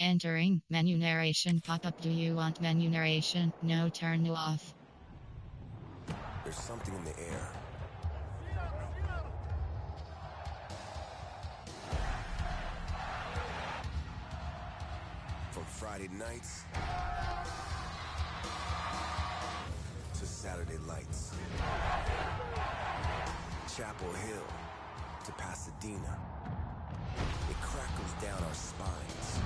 Entering menu narration pop-up. Do you want menu narration? No, turn off. There's something in the air. From Friday nights to Saturday lights. Chapel Hill to Pasadena. It crackles down our spines.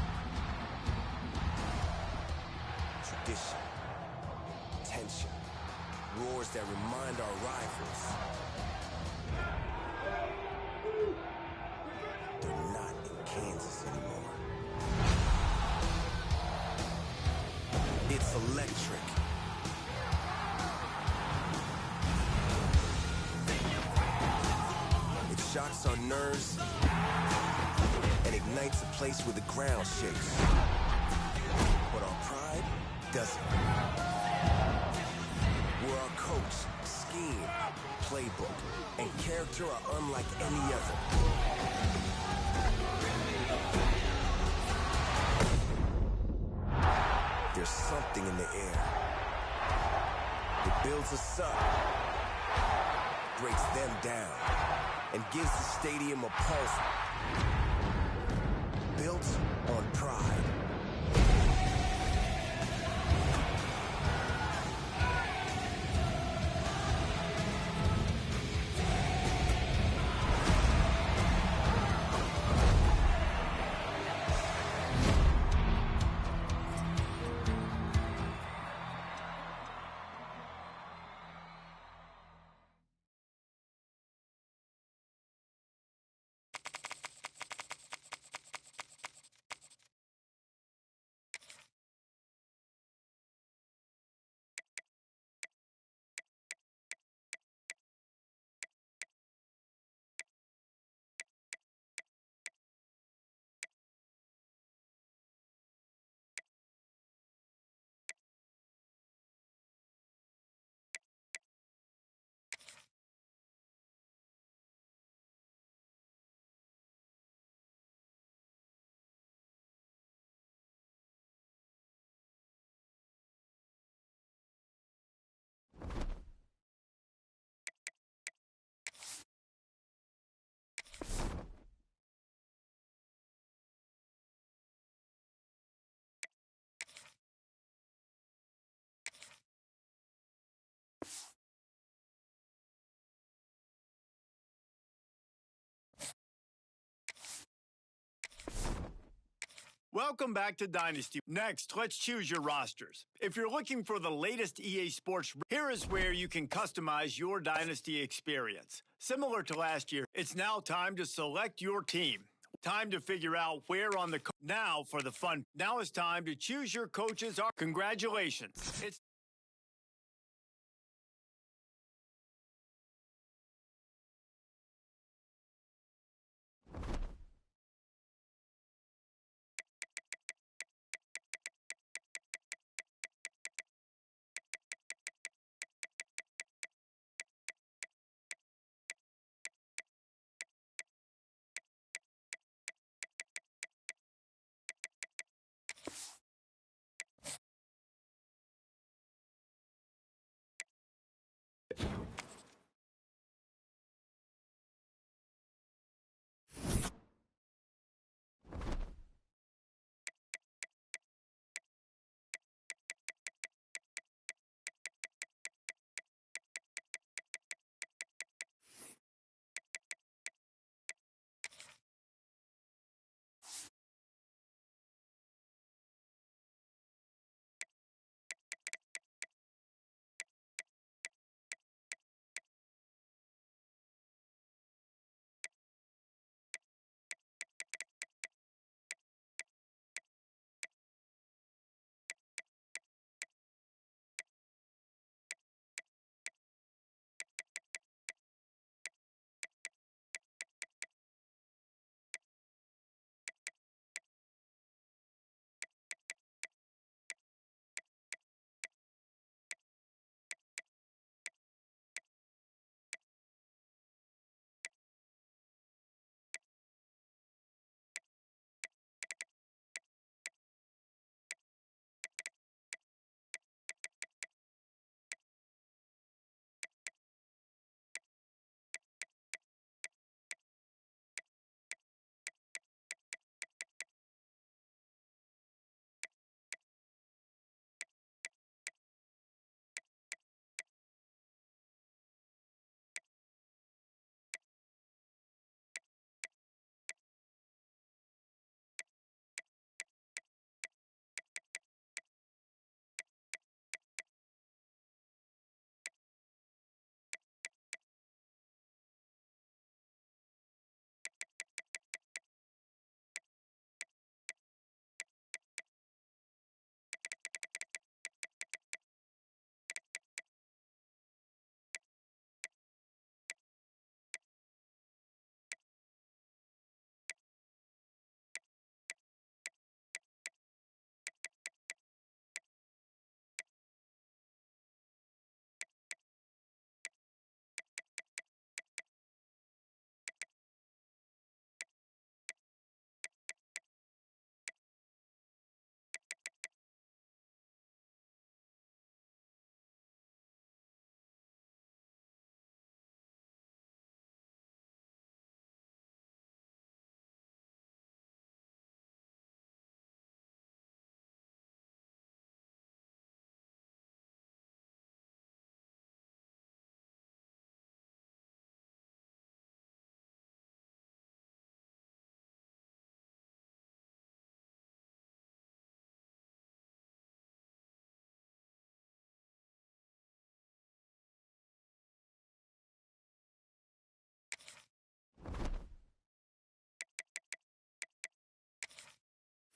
Tradition, tension, roars that remind our rivals. They're not in Kansas anymore. It's electric. It shocks our nerves and ignites a place where the ground shakes. But our pride doesn't. Where our coach, scheme, playbook, and character are unlike any other. There's something in the air. It builds us up, breaks them down, and gives the stadium a pulse built on pride. Welcome back to Dynasty. Next, let's choose your rosters. If you're looking for the latest EA Sports, here is where you can customize your Dynasty experience. Similar to last year, it's now time to select your team. Time to figure out where on the... Now for the fun. Now it's time to choose your coaches. Congratulations. It's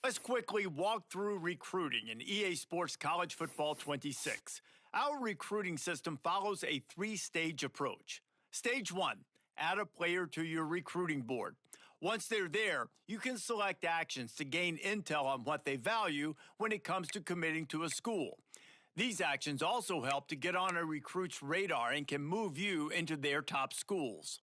Let's quickly walk through recruiting in EA Sports College Football 26. Our recruiting system follows a three-stage approach. Stage 1, add a player to your recruiting board. Once they're there, you can select actions to gain intel on what they value when it comes to committing to a school. These actions also help to get on a recruit's radar and can move you into their top schools.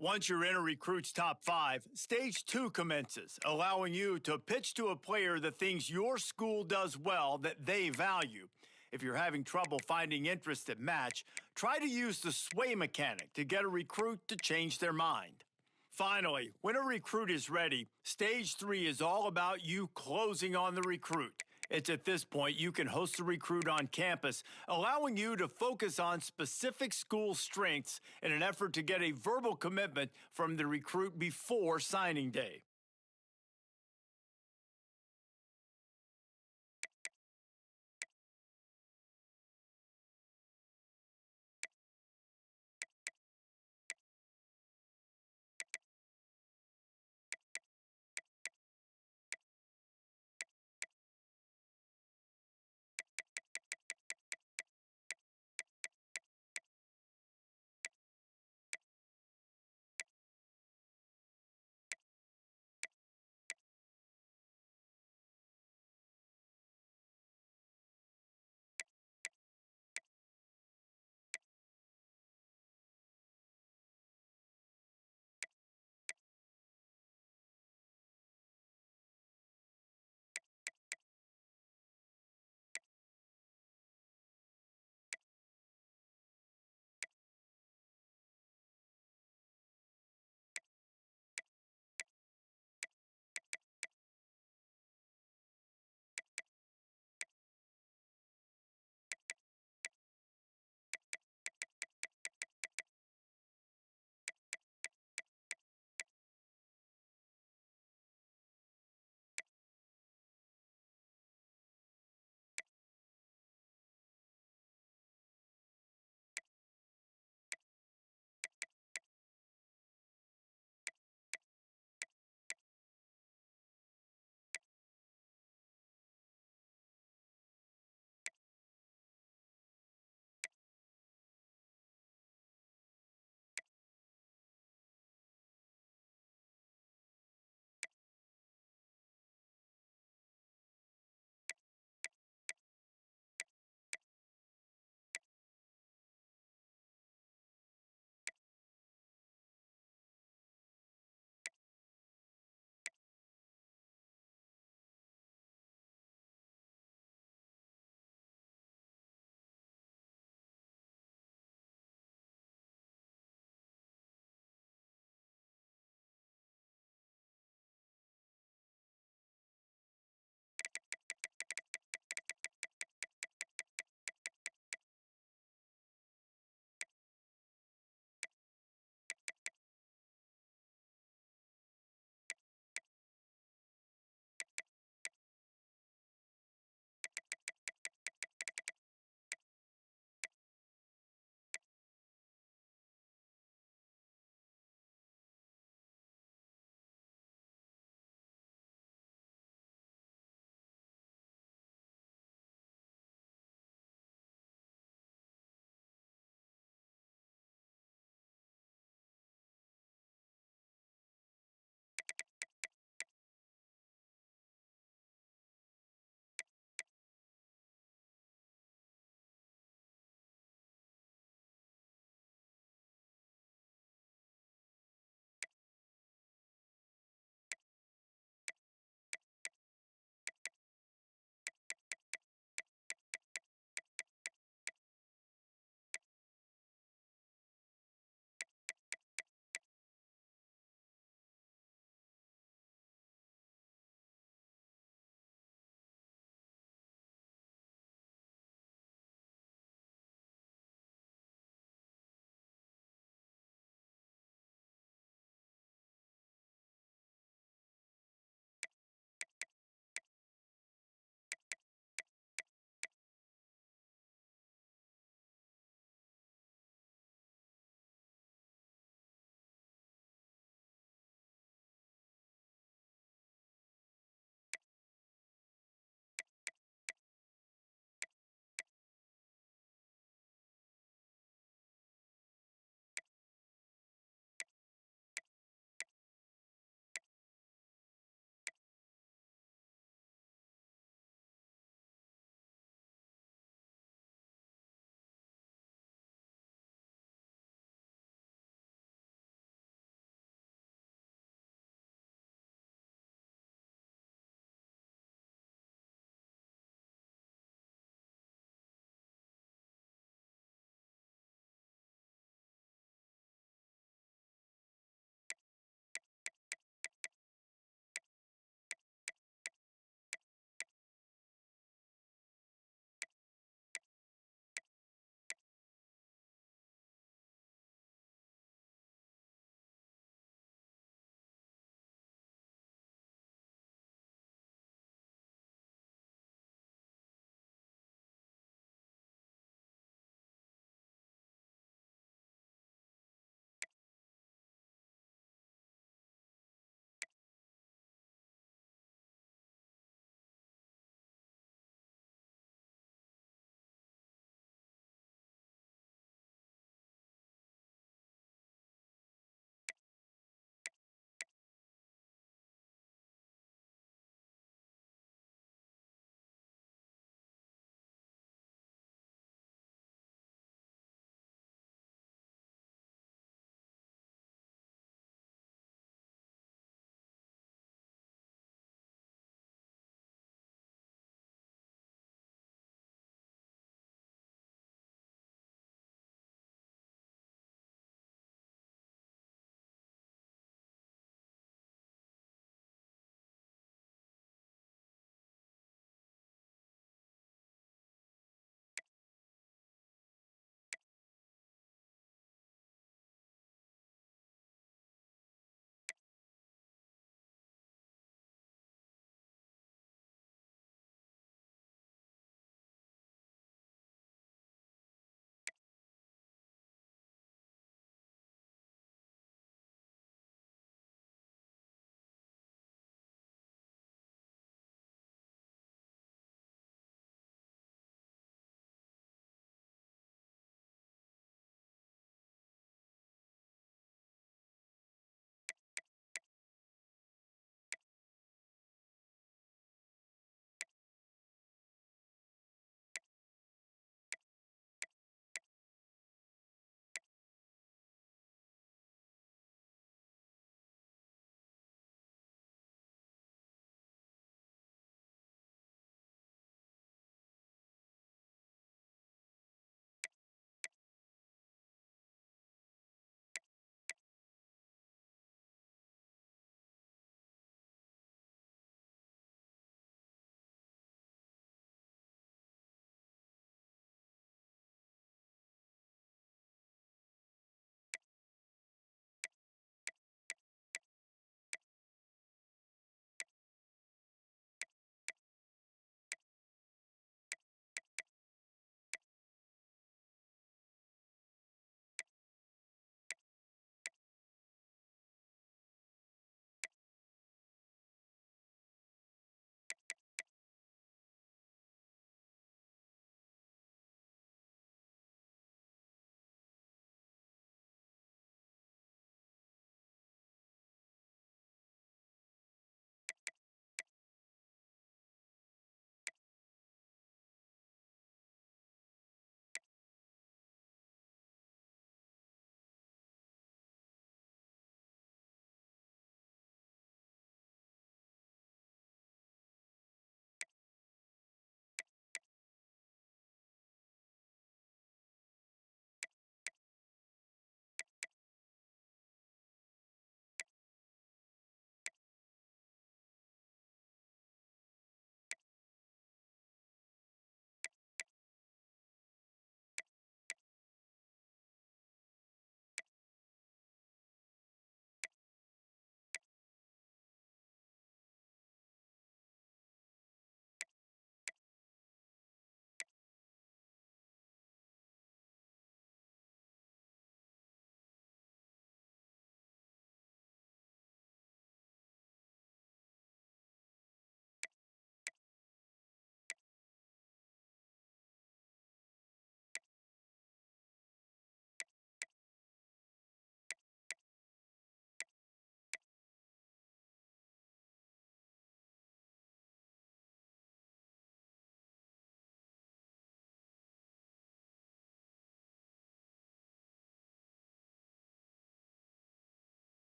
Once you're in a recruit's top 5, stage 2 commences, allowing you to pitch to a player the things your school does well that they value. If you're having trouble finding interest that match, try to use the sway mechanic to get a recruit to change their mind. Finally, when a recruit is ready, stage 3 is all about you closing on the recruit. It's at this point you can host the recruit on campus, allowing you to focus on specific school strengths in an effort to get a verbal commitment from the recruit before signing day.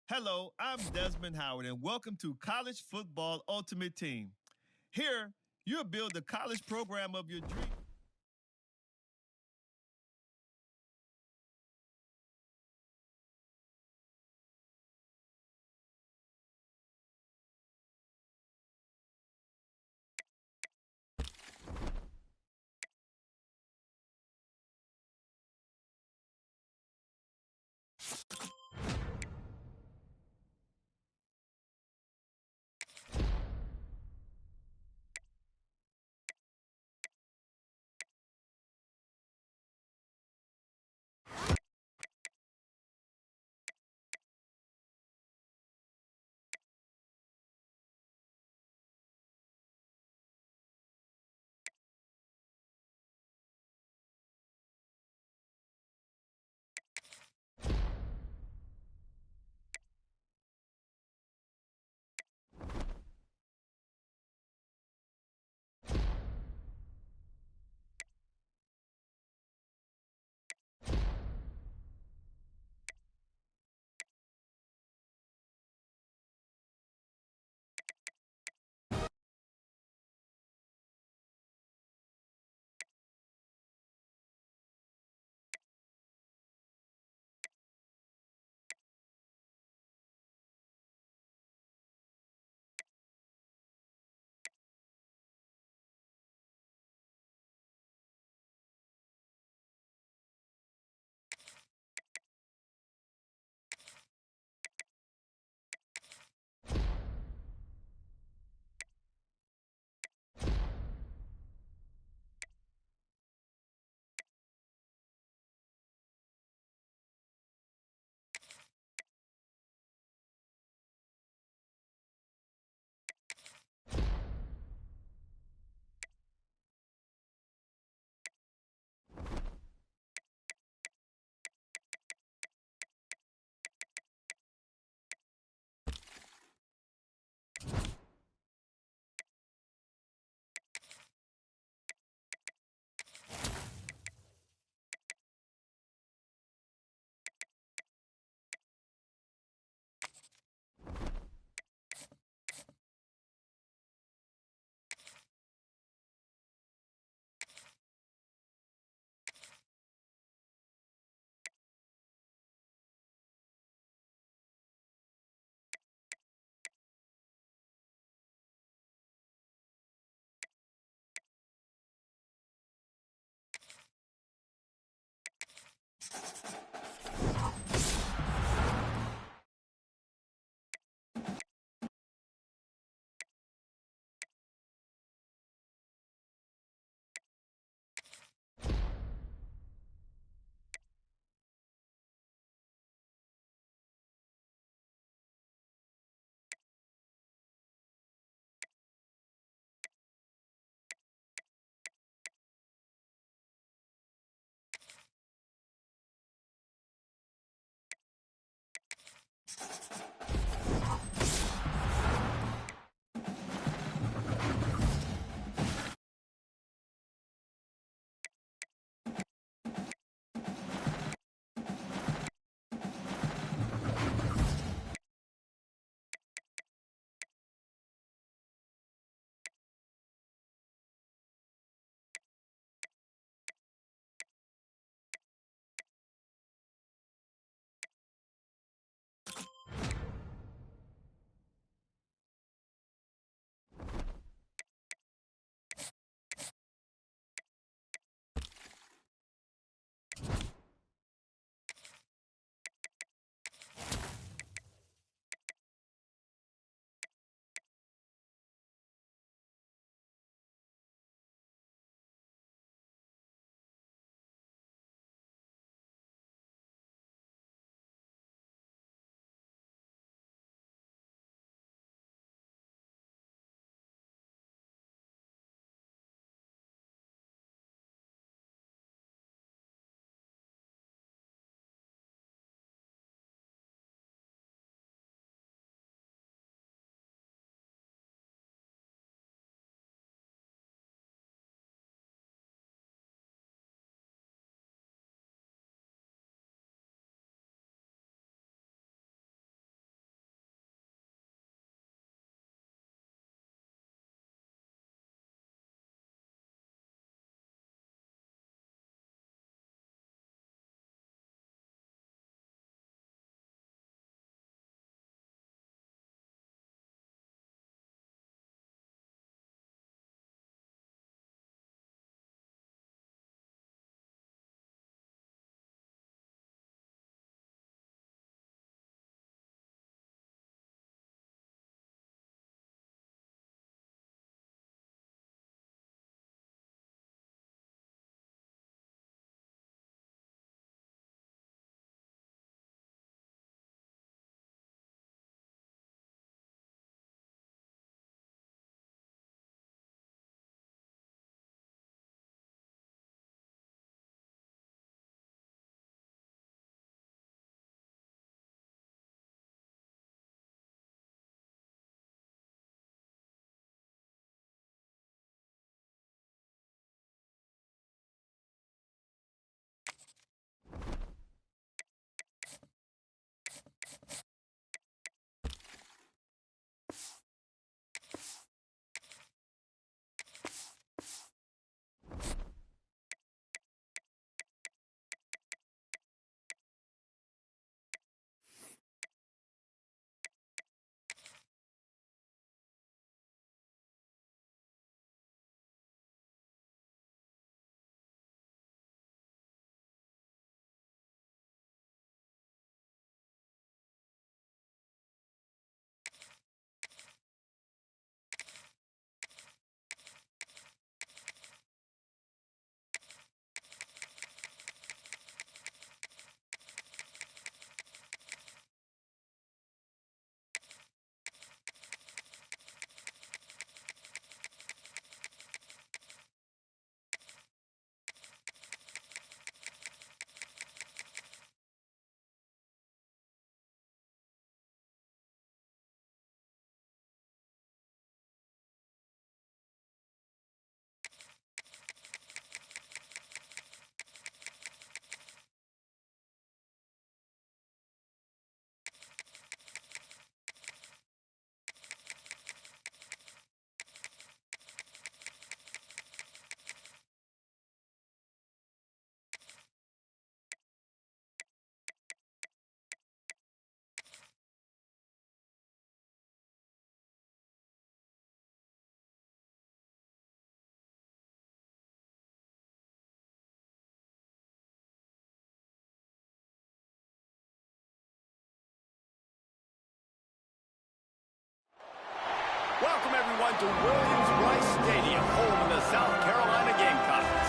Hello, I'm Desmond Howard, and welcome to College Football Ultimate Team. Here, you'll build the college program of your dreams. Welcome everyone to Williams-Brice Stadium, home of the South Carolina Gamecocks.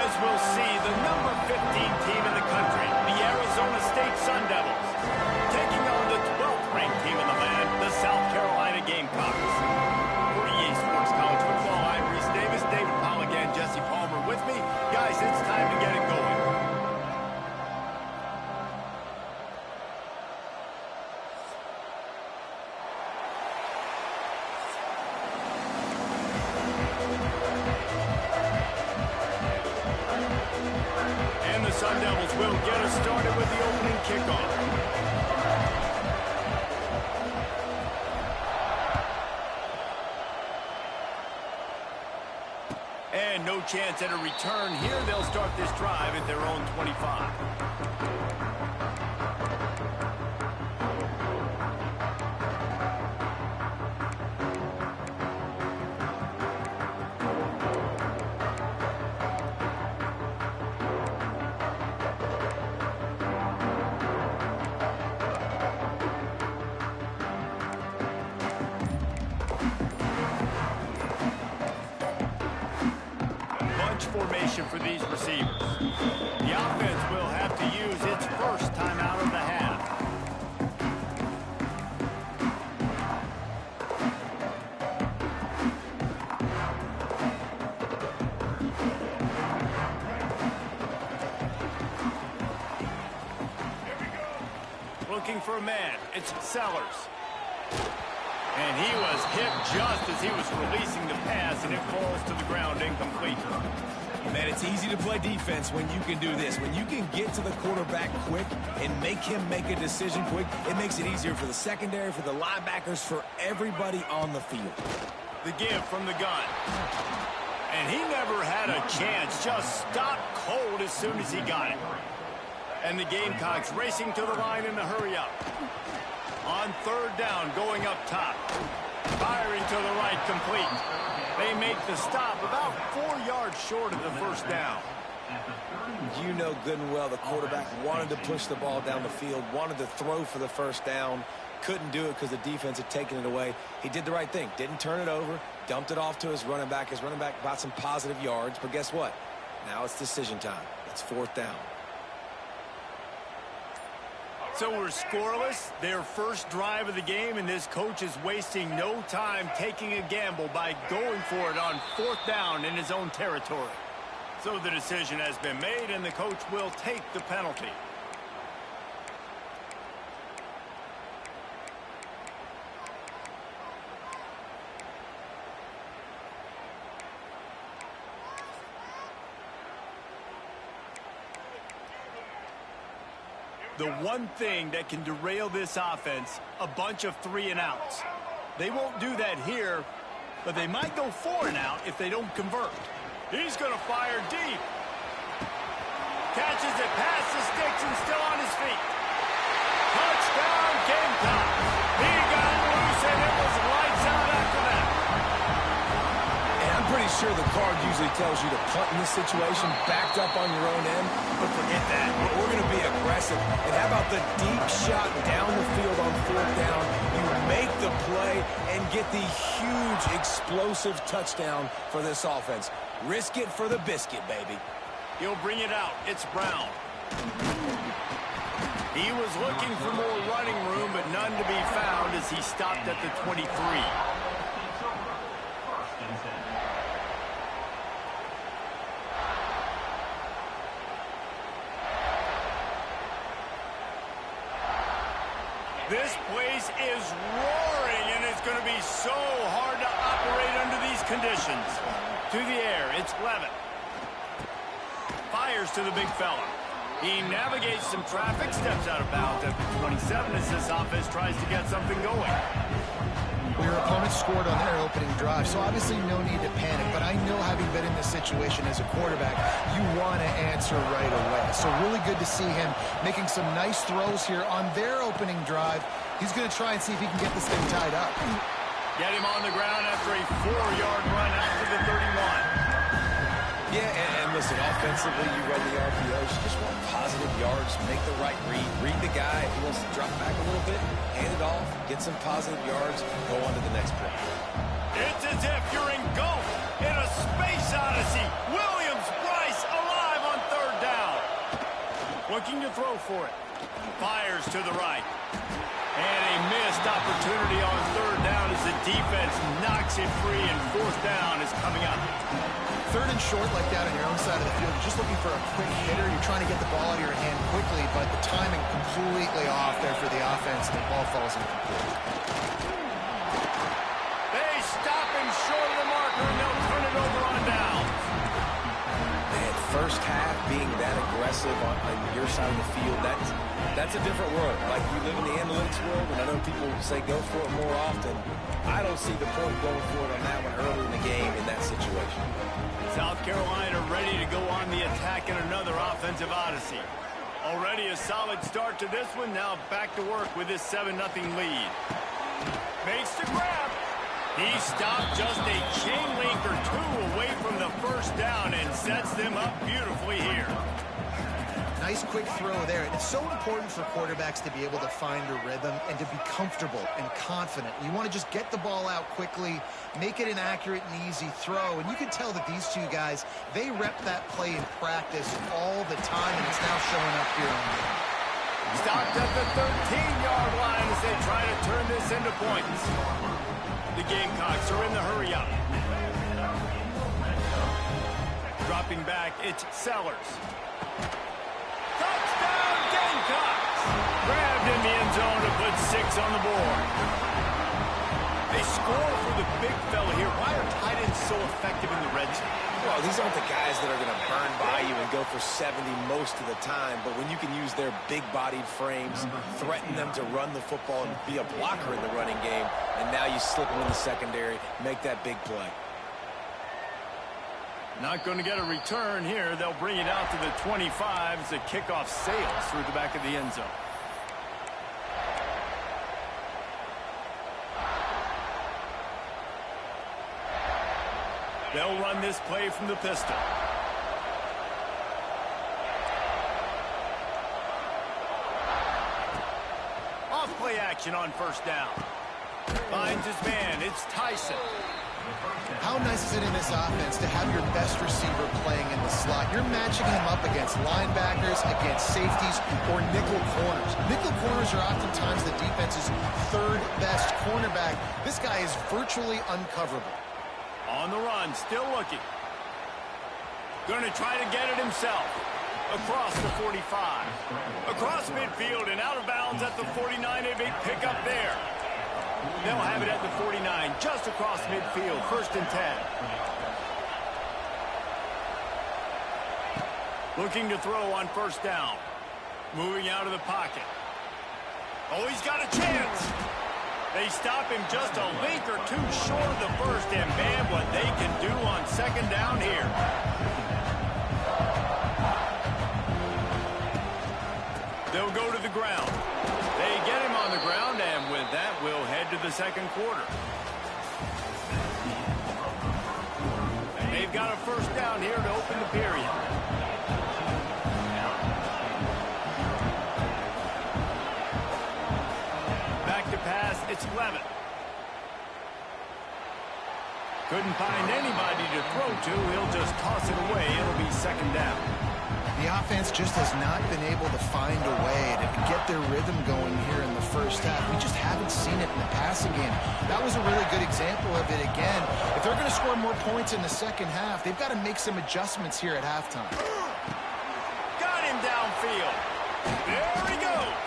As we'll see, the number 15 team in the country, the Arizona State Sun Devils, taking on the 12th ranked team in the land, the South Carolina Gamecocks. For EA Sports College Football, I'm Reese Davis, David Pollack and Jesse Palmer with me. Guys, it's time to get it going. And the Sun Devils will get us started with the opening kickoff. And no chance at a return here. They'll start this drive at their own 25. Formation for these receivers. The offense will have to use its first timeout of the half. Looking for a man. It's Sellers. And he was hit just as he was releasing the pass, and it falls to the ground incomplete. Man, it's easy to play defense when you can do this. When you can get to the quarterback quick and make him make a decision quick, it makes it easier for the secondary, for the linebackers, for everybody on the field. The give from the gun. And he never had a chance. Just stopped cold as soon as he got it. And the Gamecocks racing to the line in a hurry-up. On third down, going up top. Firing to the right, complete. They make the stop about 4 yards short of the first down. You know good and well the quarterback wanted to push the ball down the field, wanted to throw for the first down, couldn't do it because the defense had taken it away. He did the right thing, didn't turn it over, dumped it off to his running back. His running back got some positive yards, but guess what? Now it's decision time. It's fourth down. So we're scoreless, their first drive of the game, and this coach is wasting no time taking a gamble by going for it on fourth down in his own territory. So the decision has been made, and the coach will take the penalty. The one thing that can derail this offense, a bunch of 3-and-outs. They won't do that here, but they might go 4-and-out if they don't convert. He's going to fire deep. Catches it past the sticks and still on his feet. Touchdown, Gamecocks. He got loose and it was lights out after that. And I'm pretty sure the card usually tells you to punt in this situation, backed up on your own end, but forget that. We're going to be aggressive. And how about the deep shot down the field on fourth down? You make the play and get the huge explosive touchdown for this offense. Risk it for the biscuit, baby. He'll bring it out. It's Brown. He was looking for more running room, but none to be found as he stopped at the 23. This place is roaring, and it's going to be so hard to operate under these conditions. To the air, it's Levitt. Fires to the big fella. He navigates some traffic, steps out of bounds at the 27 as this offense tries to get something going. Well, your opponent scored on their opening drive, so obviously no need to panic. But I know, having been in this situation as a quarterback, you want to answer right away. So really good to see him making some nice throws here on their opening drive. He's going to try and see if he can get this thing tied up. Get him on the ground after a 4-yard run out to the 31. Yeah, and listen, offensively, you run the RPOs. You just want positive yards, make the right read. Read the guy. If he wants to drop back a little bit, hand it off, get some positive yards, go on to the next play. It's as if you're engulfed in a space odyssey. Williams-Brice alive on third down. Looking to throw for it. Fires to the right. And a missed opportunity on third down as the defense knocks it free, and fourth down is coming up. Third and short, like down on your own side of the field, you're just looking for a quick hitter. You're trying to get the ball out of your hand quickly, but the timing completely off there for the offense, and the ball falls incomplete. They stop him short of the marker, and they'll turn it over on down. Man, first half being that aggressive on your side of the field, that's a different world. Like, we live in the analytics world, and I know people say go for it more often. I don't see the point going for it on that one early in the game in that situation. South Carolina ready to go on the attack in another offensive odyssey. Already a solid start to this one. Now back to work with this 7-0 lead. Makes the grab. He stopped just a chain link or two away from the first down and sets them up beautifully here. Nice quick throw there. It's so important for quarterbacks to be able to find a rhythm and to be comfortable and confident. You want to just get the ball out quickly, make it an accurate and easy throw. And you can tell that these two guys, they rep that play in practice all the time, and it's now showing up here on the game. Stopped at the 13-yard line as they try to turn this into points. The Gamecocks are in the hurry-up. Dropping back, it's Sellers. Touchdown, Gamecocks! Grabbed in the end zone to put 6 on the board. They score for the big fella here. Why are tight ends so effective in the red zone? Well, these aren't the guys that are going to burn by you and go for 70 most of the time, but when you can use their big-bodied frames, threaten them to run the football and be a blocker in the running game, and now you slip them in the secondary, make that big play. Not going to get a return here. They'll bring it out to the 25 as the kickoff sails through the back of the end zone. They'll run this play from the pistol. Off play action on first down. Finds his man. It's Tyson. How nice is it in this offense to have your best receiver playing in the slot? You're matching him up against linebackers, against safeties, or nickel corners. Nickel corners are oftentimes the defense's third best cornerback. This guy is virtually uncoverable. On the run, still looking. Going to try to get it himself. Across the 45. Across midfield and out of bounds at the 49. A big pickup there. They'll have it at the 49, just across midfield, 1st and 10. Looking to throw on first down. Moving out of the pocket. Oh, he's got a chance. They stop him just a link or two short of the first, and man, what they can do on second down here. They'll go to the ground. They get him on the ground, and with that, we'll head to the second quarter. They've got a first down here to open the period. Back to pass, it's Levitt. Couldn't find anybody to throw to. He'll just toss it away. It'll be second down. The offense just has not been able to find a way to get their rhythm going here in the first half. We just haven't seen it in the passing game. That was a really good example of it again. If they're going to score more points in the second half, they've got to make some adjustments here at halftime. Got him downfield. There he goes.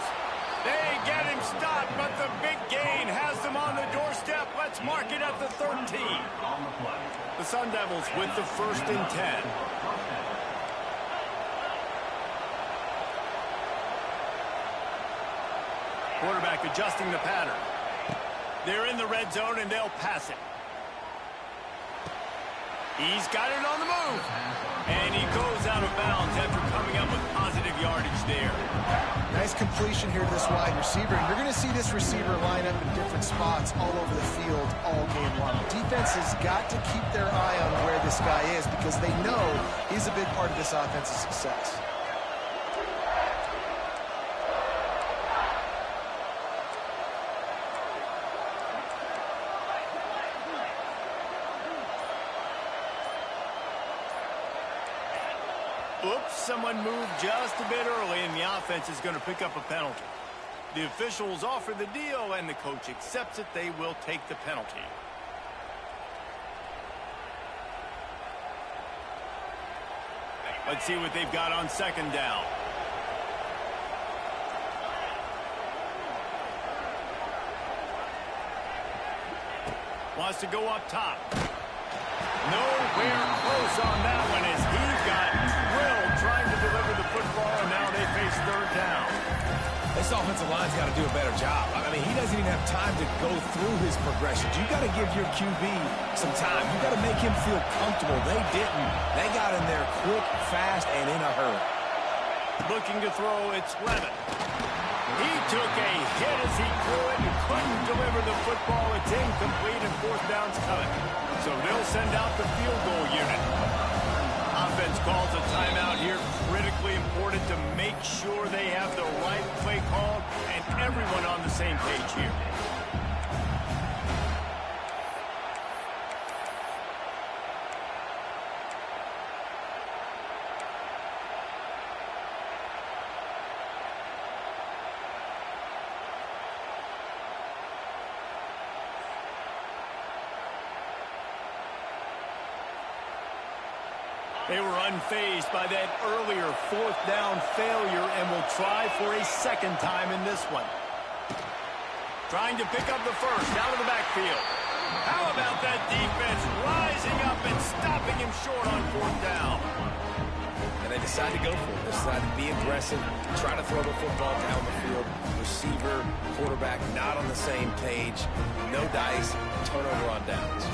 They get him stopped, but the big gain has them on the doorstep. Let's mark it at the 13. The Sun Devils with the 1st and 10. Quarterback adjusting the pattern. They're in the red zone, and they'll pass it. He's got it on the move. And he goes out of bounds after coming up with positive yardage there. Nice completion here to this wide receiver. You're going to see this receiver line up in different spots all over the field all game long. Defense has got to keep their eye on where this guy is because they know he's a big part of this offense's success. Oops, someone moved just a bit early, and the offense is going to pick up a penalty. The officials offer the deal, and the coach accepts it. They will take the penalty. Let's see what they've got on second down. Wants to go up top. Nowhere close on that one as he got drilled trying to deliver the football, and now they face third down. This offensive line's got to do a better job. I mean, he doesn't even have time to go through his progressions. You got to give your QB some time. You got to make him feel comfortable. They didn't. They got in there quick, fast, and in a hurry. Looking to throw, it's Levin. He took a hit as he threw it and couldn't deliver the football. It's incomplete and fourth down's coming. So they'll send out the field goal unit. Offense calls a timeout here. Critically important to make sure they have the right play called and everyone on the same page here. They were unfazed by that earlier fourth down failure and will try for a second time in this one. Trying to pick up the first out of the backfield. How about that defense rising up and stopping him short on fourth down? And they decide to go for it. They decide to be aggressive, try to throw the football down the field. Receiver, quarterback not on the same page. No dice, turnover on downs.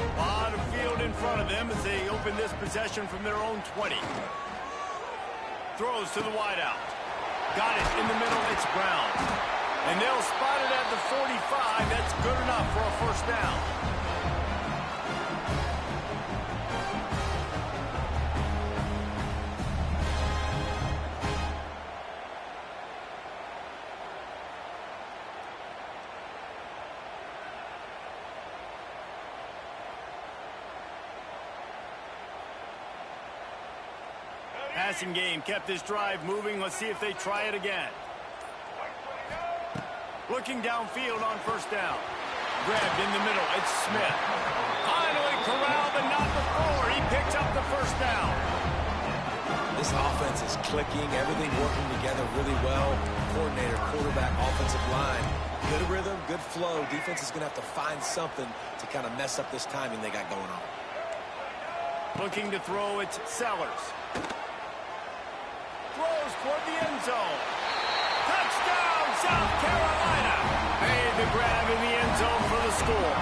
A lot of field in front of them as they open this possession from their own 20. Throws to the wideout. Got it in the middle. It's Brown. And they'll spot it at the 45. That's good enough for a first down. Passing game kept this drive moving. Let's see if they try it again. Looking downfield on first down. Grabbed in the middle. It's Smith. Finally corralled, but not before. He picks up the first down. This offense is clicking. Everything working together really well. Coordinator, quarterback, offensive line. Good rhythm, good flow. Defense is going to have to find something to kind of mess up this timing they got going on. Looking to throw, it's Sellers. Throws toward the end zone. Touchdown, South Carolina. Made the grab in the end zone for the score.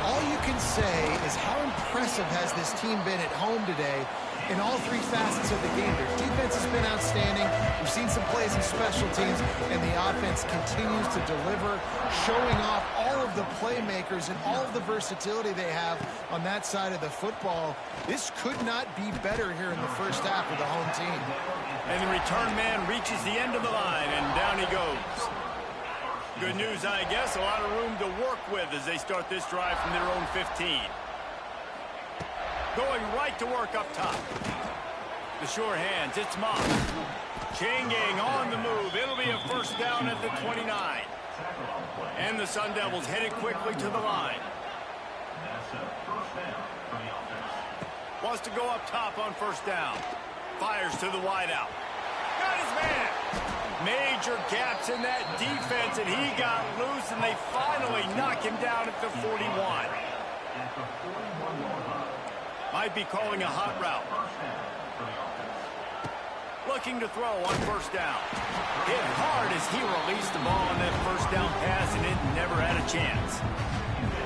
All you can say is how impressive has this team been at home today in all three facets of the game. Their defense has been outstanding. We've seen some plays in special teams, and the offense continues to deliver, showing off all of the playmakers and all of the versatility they have on that side of the football. This could not be better here in the first half of the home team. And the return man reaches the end of the line, and down he goes. Good news, I guess. A lot of room to work with as they start this drive from their own 15. Going right to work up top. The sure hands, it's Mock. Chain gang on the move. It'll be a first down at the 29. And the Sun Devils headed quickly to the line. Wants to go up top on first down. Fires to the wideout. Got his man. Major gaps in that defense, and he got loose, and they finally knock him down at the 41. Might be calling a hot route. Looking to throw on first down. Hit hard as he released the ball on that first down pass, and it never had a chance.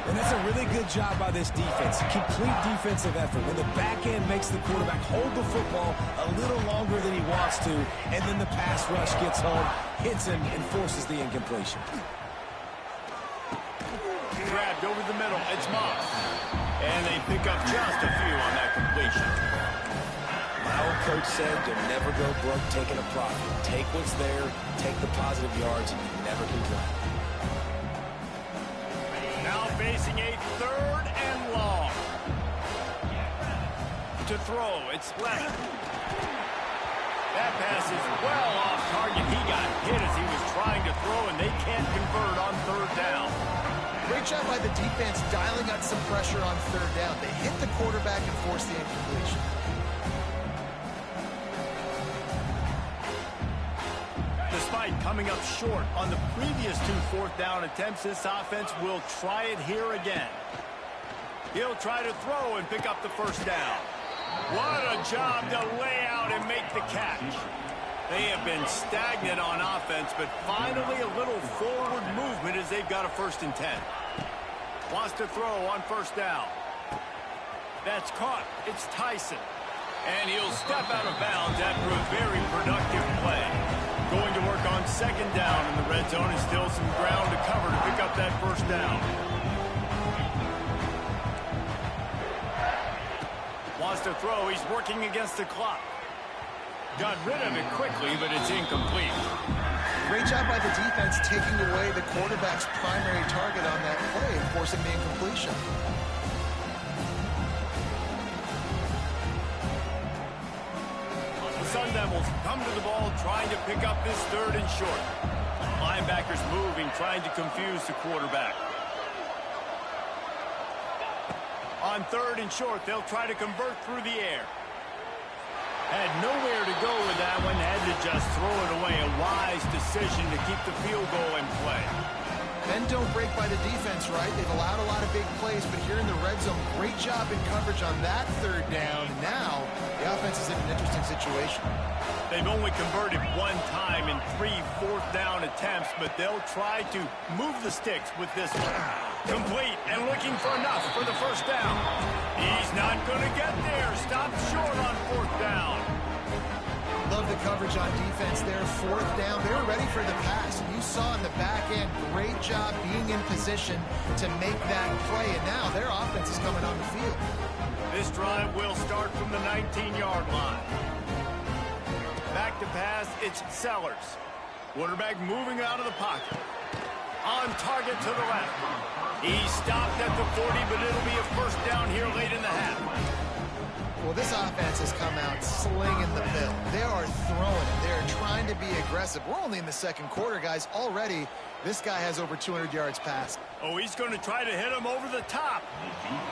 And that's a really good job by this defense. Complete defensive effort. When the back end makes the quarterback hold the football a little longer than he wants to, and then the pass rush gets home, hits him, and forces the incompletion. Grabbed over the middle. It's Moss. And they pick up just a few on that completion. My old coach said you'll never go broke taking a profit. Take what's there, take the positive yards, and you never complain. Now facing a 3rd and long. To throw, it's left. That pass is well off target. He got hit as he was trying to throw, and they can't convert on 3rd down. Great job by the defense dialing up some pressure on 3rd down. They hit the quarterback and forced the incompletion. Despite coming up short on the previous 2 4th down attempts, this offense will try it here again. He'll try to throw and pick up the 1st down. What a job to lay out and make the catch. They have been stagnant on offense, but finally a little forward movement as they've got a 1st and 10. Wants to throw on 1st down. That's caught. It's Tyson. And he'll step out of bounds after a very productive play. Going to work on 2nd down in the red zone, and still some ground to cover to pick up that 1st down. Wants to throw. He's working against the clock. Got rid of it quickly, but it's incomplete. Great job by the defense taking away the quarterback's primary target on that play and forcing the incompletion. The Sun Devils come to the ball trying to pick up this 3rd and short. Linebackers moving, trying to confuse the quarterback. On 3rd and short, they'll try to convert through the air. Had nowhere to go with that one, had to just throw it away. A wise decision to keep the field goal in play. Men don't break by the defense, right? They've allowed a lot of big plays, but here in the red zone, great job in coverage on that 3rd down. Now, the offense is in an interesting situation. They've only converted 1 time in 3 4th down attempts, but they'll try to move the sticks with this one. Complete and looking for enough for the 1st down. He's not going to get there. Stopped short on 4th down. Love the coverage on defense there. 4th down. They were ready for the pass. And you saw in the back end, great job being in position to make that play. And now their offense is coming on the field. This drive will start from the 19-yard line. Back to pass, it's Sellers. Quarterback moving out of the pocket. On target to the left. He stopped at the 40, but it'll be a 1st down here late in the half. Well, this offense has come out slinging the bill. They are throwing it. They're trying to be aggressive. We're only in the 2nd quarter, guys. Already, this guy has over 200 yards passing. Oh, he's going to try to hit him over the top.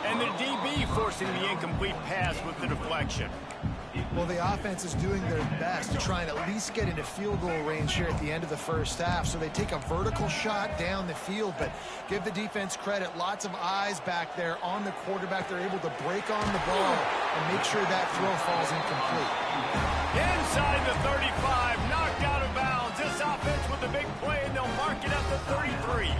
And the DB forcing the incomplete pass with the deflection. Well, the offense is doing their best to try and at least get into field goal range here at the end of the 1st half. So they take a vertical shot down the field, but give the defense credit. Lots of eyes back there on the quarterback. They're able to break on the ball and make sure that throw falls incomplete. Inside the 35, knocked out of bounds. This offense with a big play, and they'll mark it at the 33.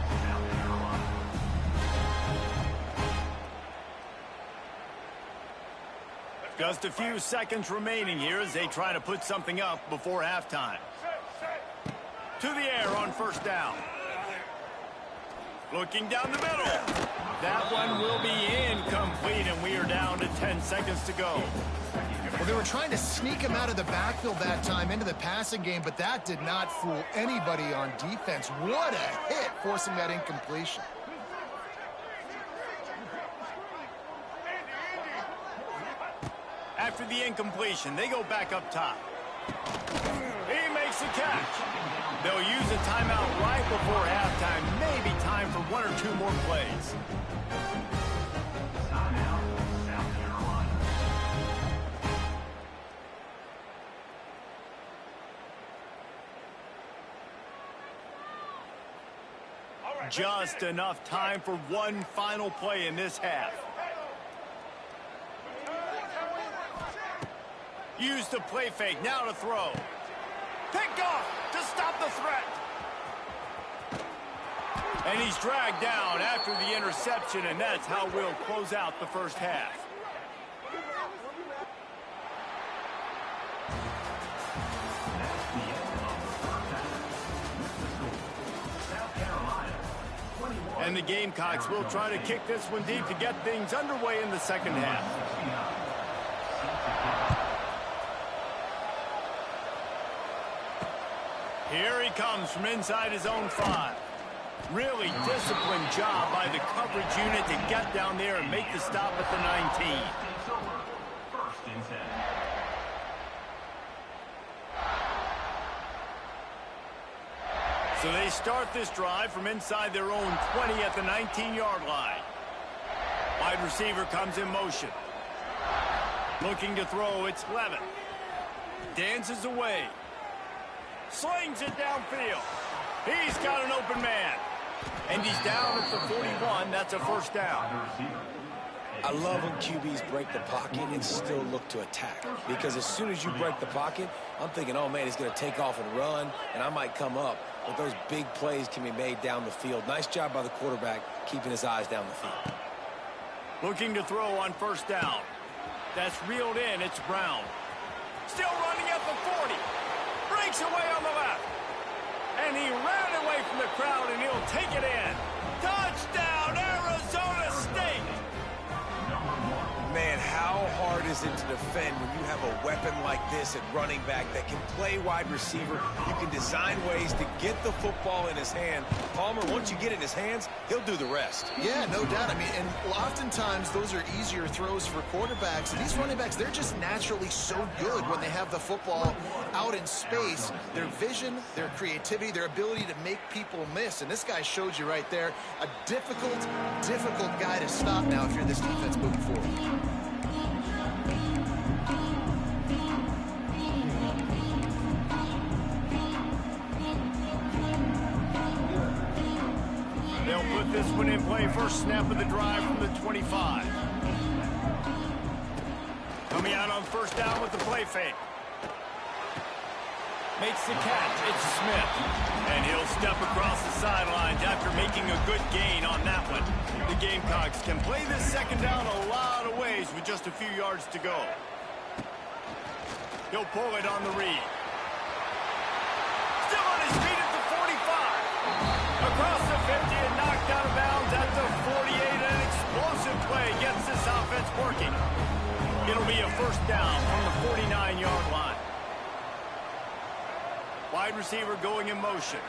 Just a few seconds remaining here as they try to put something up before halftime. To the air on 1st down. Looking down the middle. That one will be incomplete, and we are down to 10 seconds to go. Well, they were trying to sneak him out of the backfield that time into the passing game, but that did not fool anybody on defense. What a hit, forcing that incompletion. After the incompletion, they go back up top. He makes the catch. They'll use a timeout right before halftime. Maybe time for 1 or 2 more plays. Just enough time for 1 final play in this half. Use the play fake, now to throw. Picked off to stop the threat. And he's dragged down after the interception, and that's how we'll close out the first half. And the Gamecocks will try to kick this one deep to get things underway in the second half. Here he comes from inside his own 5. Really disciplined job by the coverage unit to get down there and make the stop at the 19. So they start this drive from inside their own 20 at the 19-yard line. Wide receiver comes in motion. Looking to throw, it's Levin. Dances away. Slings it downfield. He's got an open man. And he's down at the 41. That's a first down. I love when QBs break the pocket and still look to attack. Because as soon as you break the pocket, I'm thinking, oh, man, he's going to take off and run, and I might come up. But those big plays can be made down the field. Nice job by the quarterback keeping his eyes down the field. Looking to throw on first down. That's reeled in. It's Brown. Still running at the 40. Breaks away on the left. And he ran away from the crowd, and he'll take it in. Touchdown, Arizona State! Man, how hard is it to defend when you have a weapon like this at running back that can play wide receiver? You can design ways to get the football in his hand. Palmer, once you get it in his hands, he'll do the rest. Yeah, no doubt. I mean, and oftentimes those are easier throws for quarterbacks. And these running backs, they're just naturally so good when they have the football out in space. Their vision, their creativity, their ability to make people miss. And this guy showed you right there, a difficult guy to stop now if you're this defense moving forward. They'll put this one in play. First snap of the drive from the 25. Coming out on first down with the play fake. Makes the catch. It's Smith. And he'll step across the sidelines after making a good gain on that one. The Gamecocks can play this second down a lot of ways with just a few yards to go. He'll pull it on the read. Still on his feet at the 45. Across the 50 and knocked out of bounds at the 48. An explosive play gets this offense working. It'll be a first down from the 49-yard line. Wide receiver going in motion.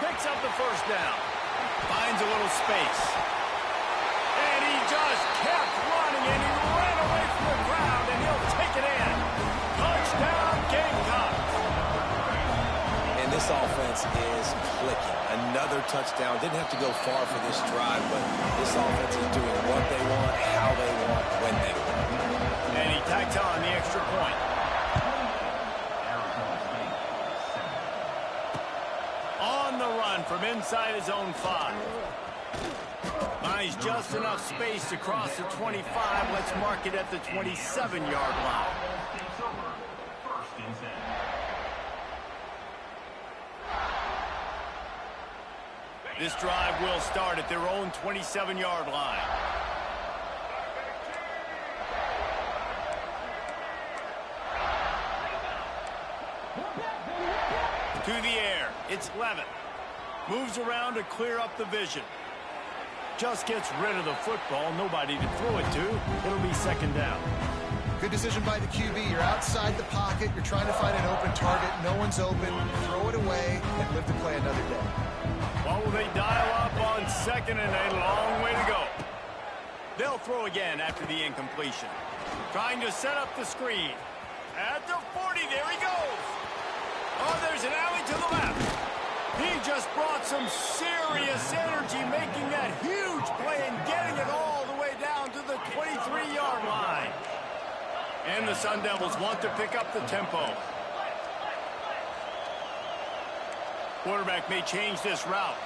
Picks up the first down. Finds a little space. And he just kept running, and he ran away from the crowd, and he'll take it in. Touchdown, Gamecocks. And this offense is clicking. Another touchdown. Didn't have to go far for this drive, but this offense is doing what they want, how they want, when they want. And he tacks on the extra point. On the run from inside his own 5. Buys just enough space to cross the 25. Let's mark it at the 27-yard line. This drive will start at their own 27-yard line. To the air, it's Levin. Moves around to clear up the vision. Just gets rid of the football, nobody to throw it to. It'll be second down. Good decision by the QB. You're outside the pocket. You're trying to find an open target. No one's open. Throw it away and live to play another day. Well, they dial up on second and a long way to go. They'll throw again after the incompletion. Trying to set up the screen. At the 40, there he goes. Oh, there's an alley to the left. He just brought some serious energy, making that huge play and getting it all the way down to the 23-yard line. And the Sun Devils want to pick up the tempo. Quarterback may change this route.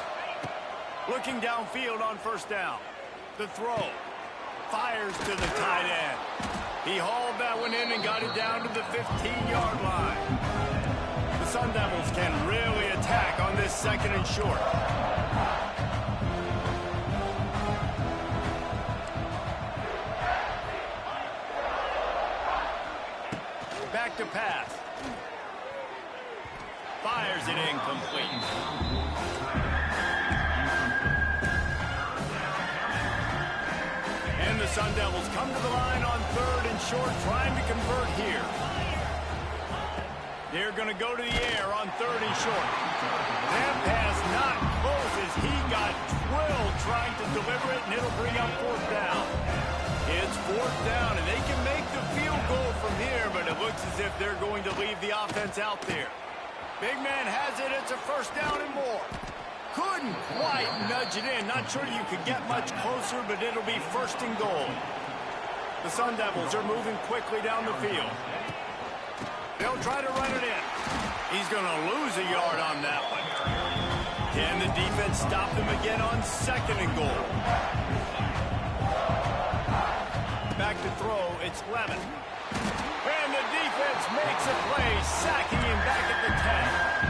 Looking downfield on first down. The throw. Fires to the tight end. He hauled that one in and got it down to the 15-yard line. The Sun Devils can really attack on this 2nd and short. Back to pass. Fires it incomplete. And the Sun Devils come to the line on 3rd and short, trying to convert here. They're going to go to the air on 3rd and short. That pass not close as he got drilled trying to deliver it, and it'll bring up 4th down. It's 4th down, and they can make the field goal from here, but it looks as if they're going to leave the offense out there. Big man has it. It's a 1st down and more. Couldn't quite nudge it in. Not sure you could get much closer, but it'll be 1st and goal. The Sun Devils are moving quickly down the field. They'll try to run it in. He's going to lose a yard on that one. Can the defense stop them again on 2nd and goal? Back to throw, it's Levin. And the defense makes a play, sacking him back at the 10.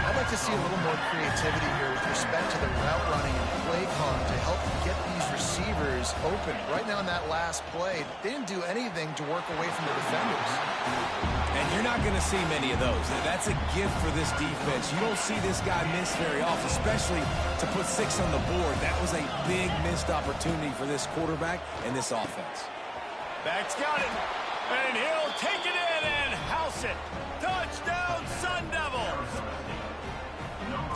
I'd like to see a little more creativity here with respect to the route running and play calling to help get these receivers open. Right now in that last play, they didn't do anything to work away from the defenders. And you're not going to see many of those. That's a gift for this defense. You don't see this guy miss very often, especially to put 6 on the board. That was a big missed opportunity for this quarterback and this offense. Back's got it. And he'll take it in and house it. Touchdown, Sun Devils.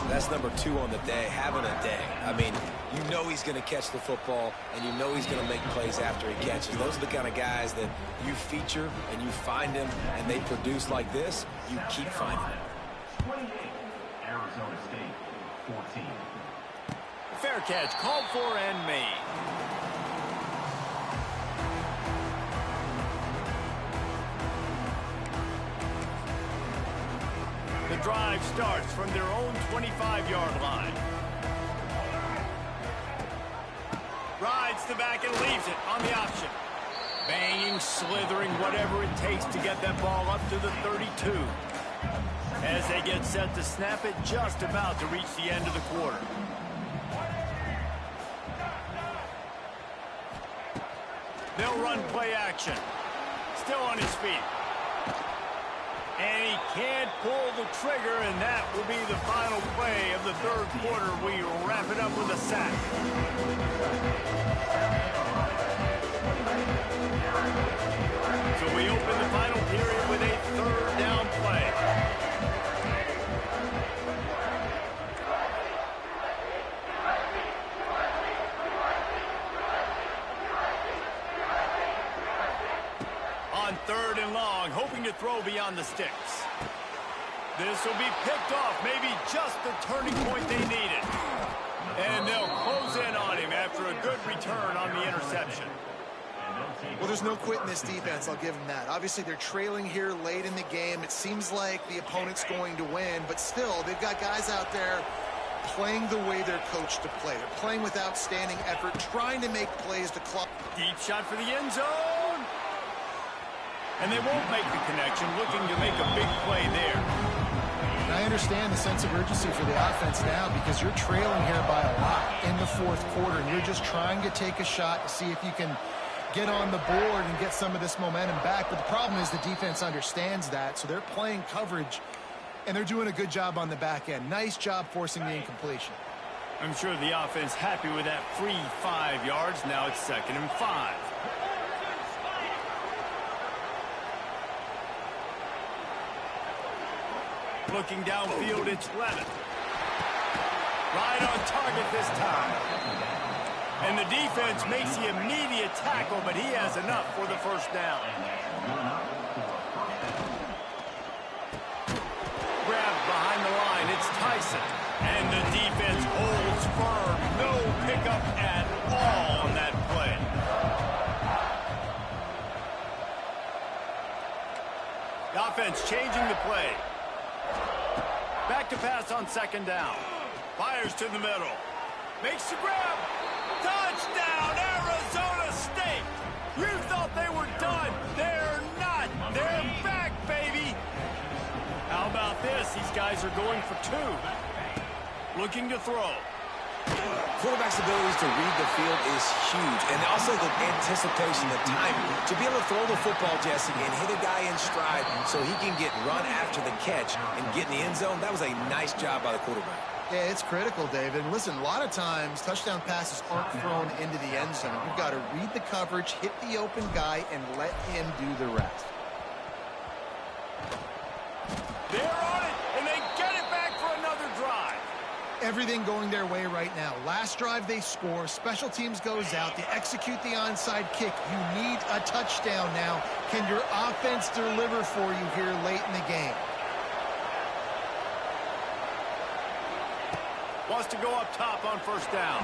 That's number 2 on the day, having a day. I mean, you know he's going to catch the football, and you know he's going to make plays after he catches. Those are the kind of guys that you feature and you find them, and they produce like this. You keep finding them. 28, Arizona State, 14. Fair catch, called for and made. The drive starts from their own 25-yard line. Rides the back and leaves it on the option. Banging, slithering, whatever it takes to get that ball up to the 32. As they get set to snap it, just about to reach the end of the quarter. They'll run play action. Still on his feet. And he can't pull the trigger, and that will be the final play of the 3rd quarter. We wrap it up with a sack. So we open the final period with a 3rd down play. On 3rd and long, hoping to throw beyond the sticks. This will be picked off, maybe just the turning point they needed. And they'll close in on him after a good return on the interception. Well, there's no quit in this defense, I'll give them that. Obviously, they're trailing here late in the game. It seems like the opponent's going to win, but still, they've got guys out there playing the way they're coached to play. They're playing with outstanding effort, trying to make plays to clock. Deep shot for the end zone. And they won't make the connection, looking to make a big play there. And I understand the sense of urgency for the offense now because you're trailing here by a lot in the 4th quarter, and you're just trying to take a shot to see if you can get on the board and get some of this momentum back. But the problem is the defense understands that, so they're playing coverage, and they're doing a good job on the back end. Nice job forcing the incompletion. I'm sure the offense happy with that free 5 yards. Now it's 2nd and 5. Looking downfield, it's Levin. Right on target this time. And the defense makes the immediate tackle, but he has enough for the 1st down. Grabbed behind the line, it's Tyson. And the defense holds firm. No pickup at all on that play. The offense changing the play. Back to pass on 2nd down. Fires to the middle. Makes the grab. Touchdown, Arizona State. You thought they were done. They're not. They're back, baby. How about this, these guys are going for two. Looking to throw. Quarterback's abilities to read the field is huge. And also the anticipation, the timing. To be able to throw the football, Jesse, and hit a guy in stride so he can get run after the catch and get in the end zone, that was a nice job by the quarterback. Yeah, it's critical, David. And listen, a lot of times touchdown passes aren't thrown into the end zone. You've got to read the coverage, hit the open guy, and let him do the rest. They're on it, and they get it back for another drive. Everything going their way right now. Last drive they score, special teams goes out, they execute the onside kick. You need a touchdown now. Can your offense deliver for you here late in the game? Wants to go up top on first down.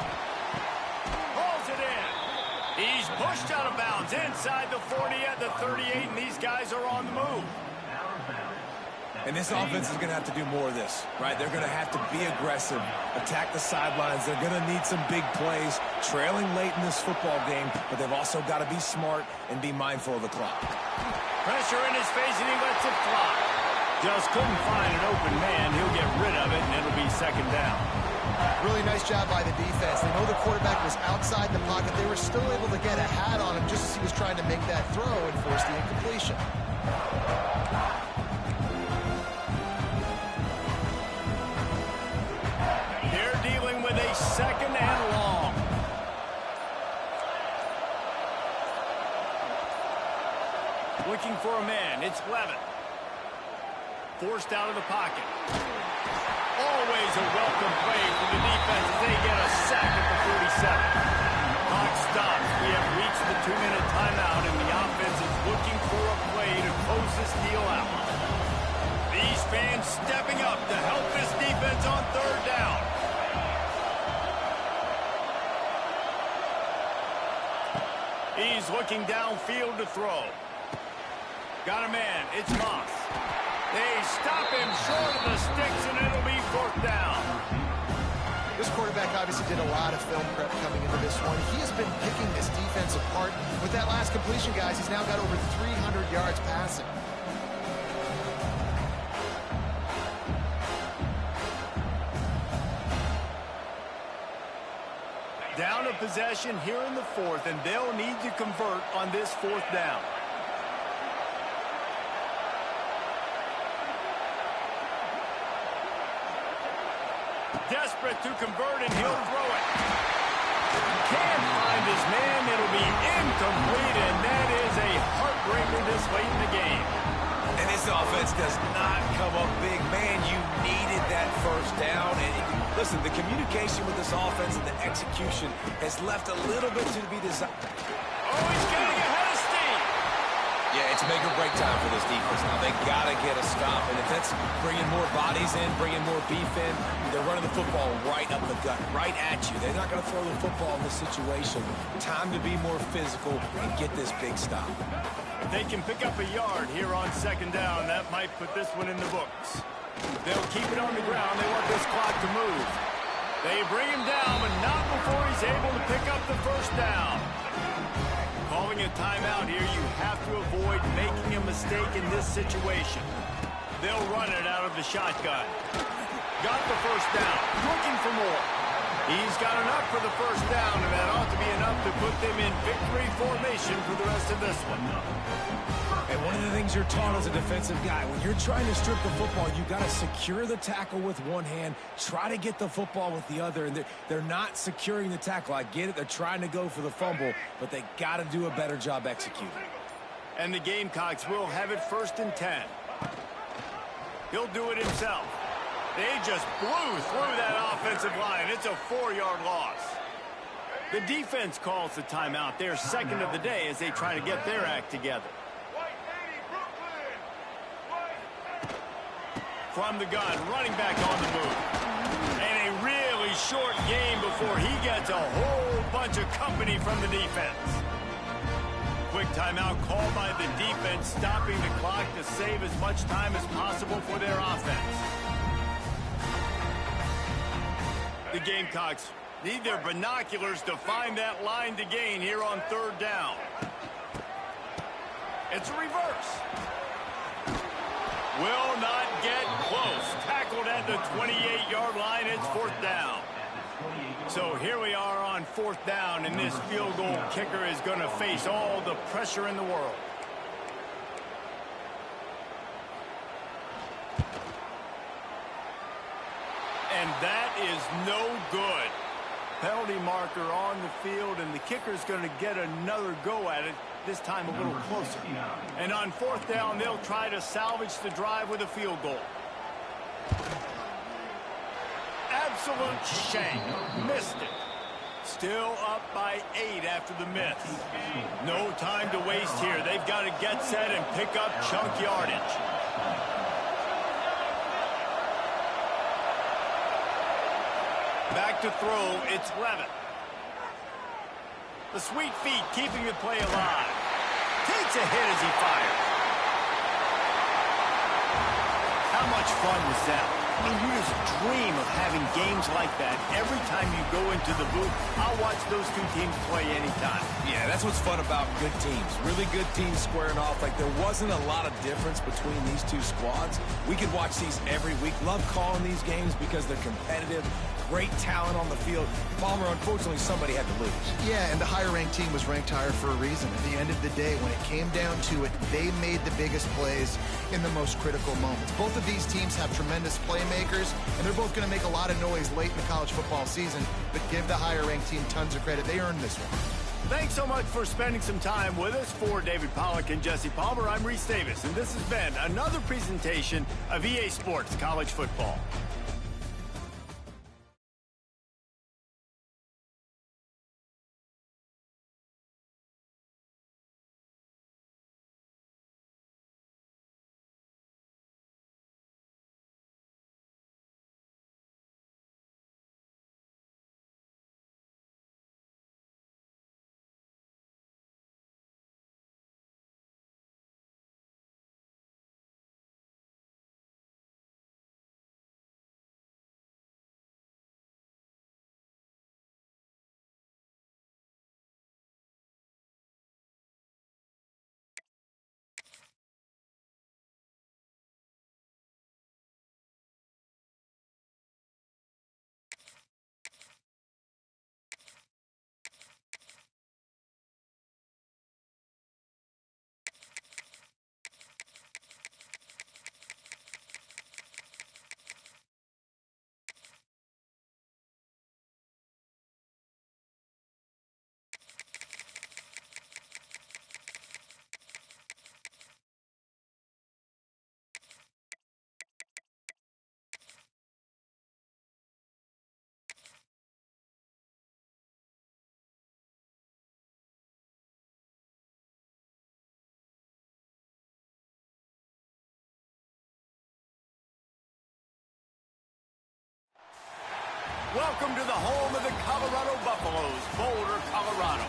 Hauls it in. He's pushed out of bounds inside the 40 at the 38, and these guys are on the move. And this offense is going to have to do more of this, right? They're going to have to be aggressive, attack the sidelines. They're going to need some big plays, trailing late in this football game, but they've also got to be smart and be mindful of the clock. Pressure in his face, and he lets it fly. Just couldn't find an open man. He'll get rid of it, and it'll be second down. Really nice job by the defense. They know the quarterback was outside the pocket. They were still able to get a hat on him just as he was trying to make that throw and force the incompletion. They're dealing with a second and long. Looking for a man. It's Levin. Forced out of the pocket. Always a welcome play for the defense as they get a sack at the 47. Clock stops. We have reached the 2-minute timeout, and the offense is looking for a play to close this deal out. These fans stepping up to help this defense on third down. He's looking downfield to throw. Got a man. It's Moss. They stop him short of the sticks, and it'll be fourth down. This quarterback obviously did a lot of film prep coming into this one. He has been picking this defense apart. With that last completion, guys, he's now got over 300 yards passing. Down a possession here in the fourth, and they'll need to convert on this fourth down. Desperate to convert, and he'll throw it. Can't find his man. It'll be incomplete, and that is a heartbreaker this late in the game. And this offense does not come up big. Man, you needed that first down. And listen, the communication with this offense and the execution has left a little bit to be desired. Oh, he's getting ahead of steam. Yeah, it's make or break time for this defense. Now, they got to get a stop. And if that's bringing more bodies in, bringing more beef in, they're running the football right up the gut, right at you. They're not going to throw the football in this situation. Time to be more physical and get this big stop. If they can pick up a yard here on second down, that might put this one in the books. They'll keep it on the ground. They want this clock to move. They bring him down, but not before he's able to pick up the first down. Calling a timeout here, you have to avoid making a mistake in this situation. They'll run it out of the shotgun. Got the first down. Looking for more. He's got enough for the first down, and that ought to be enough to put them in victory formation for the rest of this one. And one of the things you're taught as a defensive guy, when you're trying to strip the football, you got to secure the tackle with one hand, try to get the football with the other, and they're not securing the tackle. I get it. They're trying to go for the fumble, but they got to do a better job executing. And the Gamecocks will have it first and 10. He'll do it himself. They just blew through that offensive line. It's a 4-yard loss. The defense calls the timeout. They're second of the day as they try to get their act together. From the gun, running back on the move. And a really short game before he gets a whole bunch of company from the defense. Quick timeout called by the defense, stopping the clock to save as much time as possible for their offense. The Gamecocks need their binoculars to find that line to gain here on third down. It's a reverse. Will not get close. at the 28-yard line. It's fourth down. So here we are on fourth down, and this field goal kicker is going to face all the pressure in the world. And that is no good. Penalty marker on the field, and the kicker's going to get another go at it, this time a little closer. And on fourth down, they'll try to salvage the drive with a field goal. Absolute shame. Missed it. Still up by 8 after the miss. No time to waste here. They've got to get set and pick up chunk yardage. Back to throw, it's Levitt. The sweet feet keeping the play alive. Takes a hit as he fires. How much fun was that? I mean, you just dream of having games like that. Every time you go into the booth, I'll watch those two teams play anytime. Yeah, that's what's fun about good teams. Really good teams squaring off. Like, there wasn't a lot of difference between these two squads. We could watch these every week. Love calling these games because they're competitive. Great talent on the field. Palmer, unfortunately, somebody had to lose. Yeah, and the higher-ranked team was ranked higher for a reason. At the end of the day, when it came down to it, they made the biggest plays in the most critical moments. Both of these teams have tremendous playmakers, and they're both going to make a lot of noise late in the college football season, but give the higher-ranked team tons of credit. They earned this one. Thanks so much for spending some time with us. For David Pollack and Jesse Palmer, I'm Reese Davis, and this has been another presentation of EA Sports College Football. Welcome to the home of the Colorado Buffaloes, Boulder, Colorado.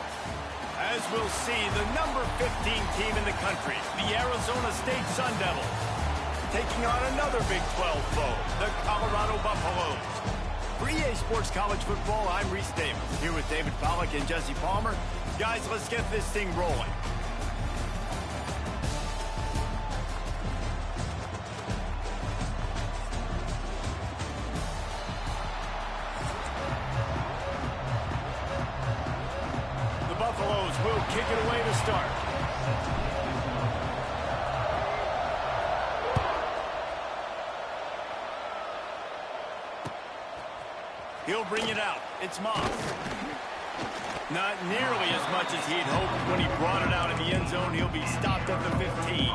As we'll see, the number 15 team in the country, the Arizona State Sun Devils, taking on another Big 12 foe, the Colorado Buffaloes. For EA Sports College Football, I'm Reese Davis, here with David Pollack and Jesse Palmer. Guys, let's get this thing rolling. Buffaloes will kick it away to start. He'll bring it out. It's Moss. Not nearly as much as he'd hoped when he brought it out in the end zone. He'll be stopped at the 15.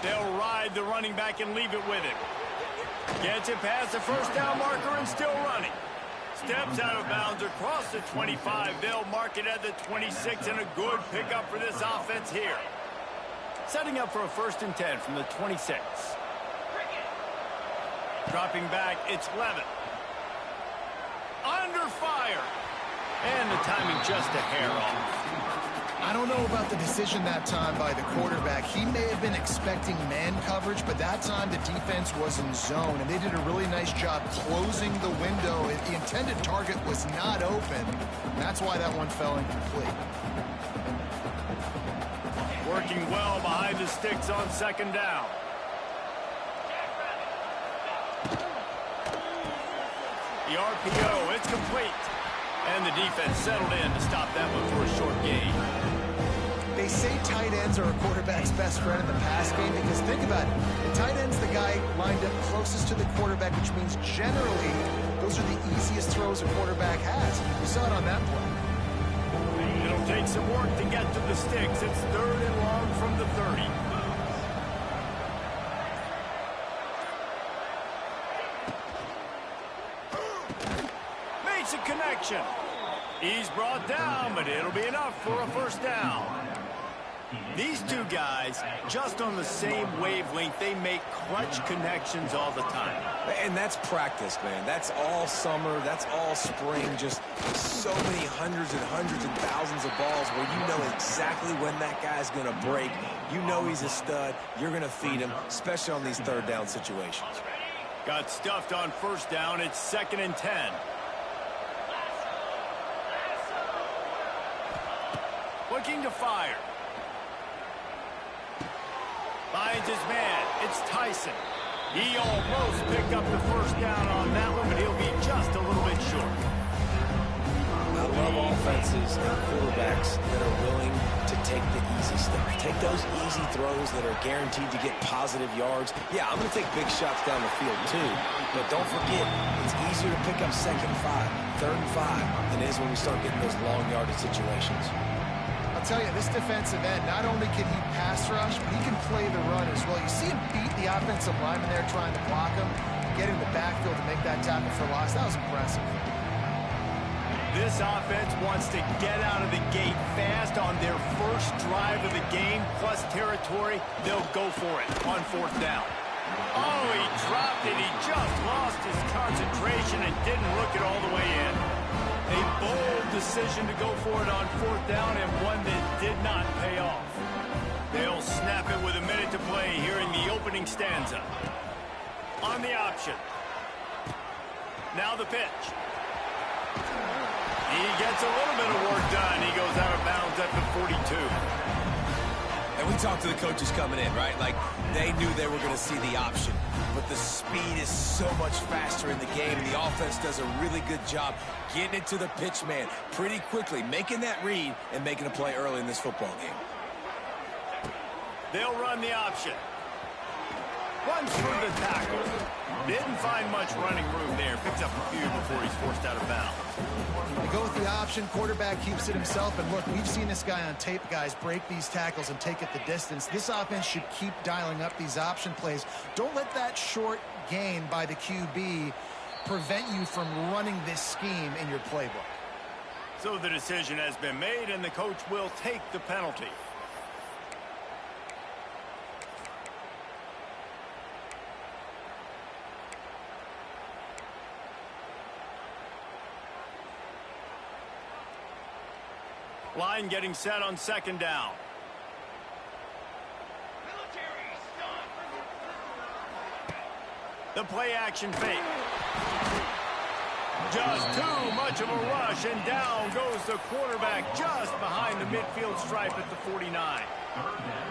They'll ride the running back and leave it with him. Gets it past the first down marker and still running. Steps out of bounds across the 25. They'll mark it at the 26, and a good pickup for this offense here. Setting up for a 1st and 10 from the 26. Dropping back, it's Levitt. Under fire. And the timing just a hair off. I don't know about the decision that time by the quarterback. He may have been expecting man coverage, but that time the defense was in zone, and they did a really nice job closing the window. The intended target was not open. That's why that one fell incomplete. Working well behind the sticks on second down. The RPO, it's complete. And the defense settled in to stop that one for a short gain. They say tight ends are a quarterback's best friend in the pass game because think about it. The tight end's the guy lined up closest to the quarterback, which means generally those are the easiest throws a quarterback has. We saw it on that play. It'll take some work to get to the sticks. It's 3rd and long from the 30. Makes a connection. He's brought down, but it'll be enough for a first down. These two guys, just on the same wavelength, they make clutch connections all the time. And that's practice, man. That's all summer. That's all spring. Just so many hundreds and thousands of balls where you know exactly when that guy's going to break. You know he's a stud. You're going to feed him, especially on these 3rd down situations. Got stuffed on first down. It's 2nd and 10. Looking to fire. Finds his man. It's Tyson. He almost picked up the first down on that one, but he'll be just a little bit short. I love offenses and quarterbacks that are willing to take the easy stuff. Take those easy throws that are guaranteed to get positive yards. Yeah, I'm going to take big shots down the field too, but don't forget, it's easier to pick up 2nd and 5, 3rd and 5 than it is when we start getting those long yardage situations. I'll tell you, this defensive end, not only can he pass rush, but he can play the run as well. You see him beat the offensive lineman there trying to block him, get in the backfield to make that tackle for loss. That was impressive. This offense wants to get out of the gate fast on their first drive of the game, plus territory. They'll go for it on 4th down. Oh, he dropped it. He just lost his concentration and didn't look it all the way in. A bold decision to go for it on 4th down and one that did not pay off. They'll snap it with a minute to play here in the opening stanza. On the option. Now the pitch. He gets a little bit of work done. He goes out of bounds at the 42. And we talked to the coaches coming in, right? Like, they knew they were going to see the option. But the speed is so much faster in the game, and the offense does a really good job getting it to the pitch man pretty quickly, making that read and making a play early in this football game. They'll run the option. Runs through the tackle. Didn't find much running room there. Picks up a few before he's forced out of bounds. They go with the option. Quarterback keeps it himself. And look, we've seen this guy on tape, guys, break these tackles and take it the distance. This offense should keep dialing up these option plays. Don't let that short gain by the QB prevent you from running this scheme in your playbook. So the decision has been made, and the coach will take the penalty. Line getting set on 2nd down. The play action fake. Just too much of a rush, and down goes the quarterback just behind the midfield stripe at the 49.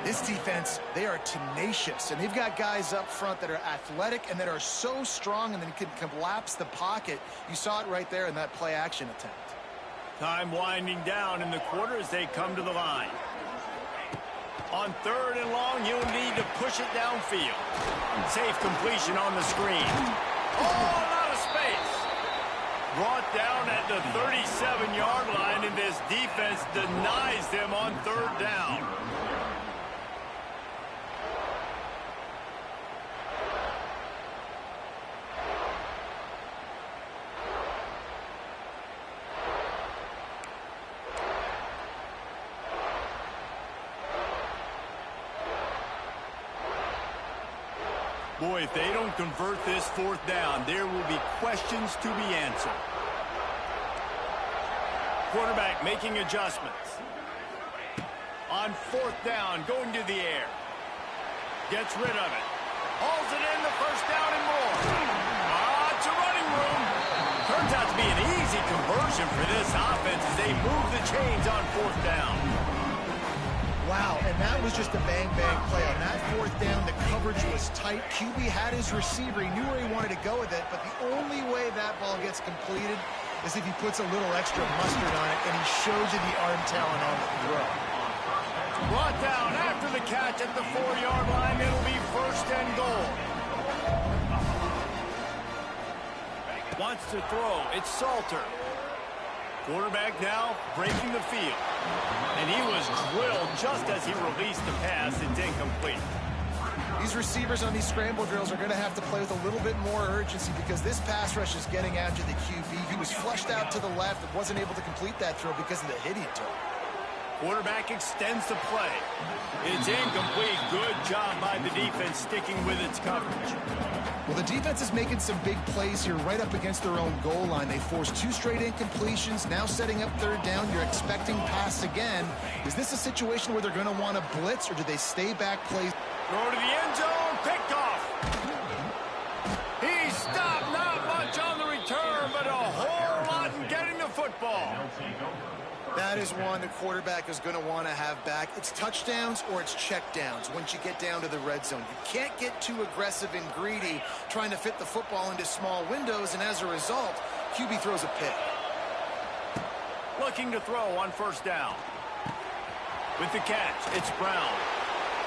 This defense, they are tenacious, and they've got guys up front that are athletic and that are so strong and then can collapse the pocket. You saw it right there in that play action attempt. Time winding down in the quarter as they come to the line. On 3rd and long, you'll need to push it downfield. Safe completion on the screen. Oh, out of space. Brought down at the 37-yard line, and this defense denies them on 3rd down. Boy, if they don't convert this 4th down, there will be questions to be answered. Quarterback making adjustments. On fourth down, going to the air. Gets rid of it. Hauls it in, the first down and more. It's a running room. Turns out to be an easy conversion for this offense as they move the chains on fourth down. Wow, and that was just a bang-bang play. On that fourth down, the coverage was tight. QB had his receiver. He knew where he wanted to go with it, but the only way that ball gets completed is if he puts a little extra mustard on it, and he shows you the arm talent on the throw. Brought down after the catch at the 4-yard line. It'll be first and goal. Wants to throw. It's Salter. Quarterback now breaking the field. And he was drilled just as he released the pass. It's incomplete. These receivers on these scramble drills are going to have to play with a little bit more urgency because this pass rush is getting after the QB. He was flushed out to the left and wasn't able to complete that throw because of the hit he took. Quarterback extends the play. It's incomplete. Good job by the defense sticking with its coverage. Well, the defense is making some big plays here right up against their own goal line. They forced 2 straight incompletions, now setting up third down. You're expecting pass again. Is this a situation where they're going to want to blitz, or do they stay back, play? Throw to the end zone, picked off. He stopped, not much on the return, but a whole lot in getting the football. That is one the quarterback is going to want to have back. It's touchdowns or it's checkdowns once you get down to the red zone. You can't get too aggressive and greedy trying to fit the football into small windows, and as a result, QB throws a pick. Looking to throw on first down. With the catch, it's Brown.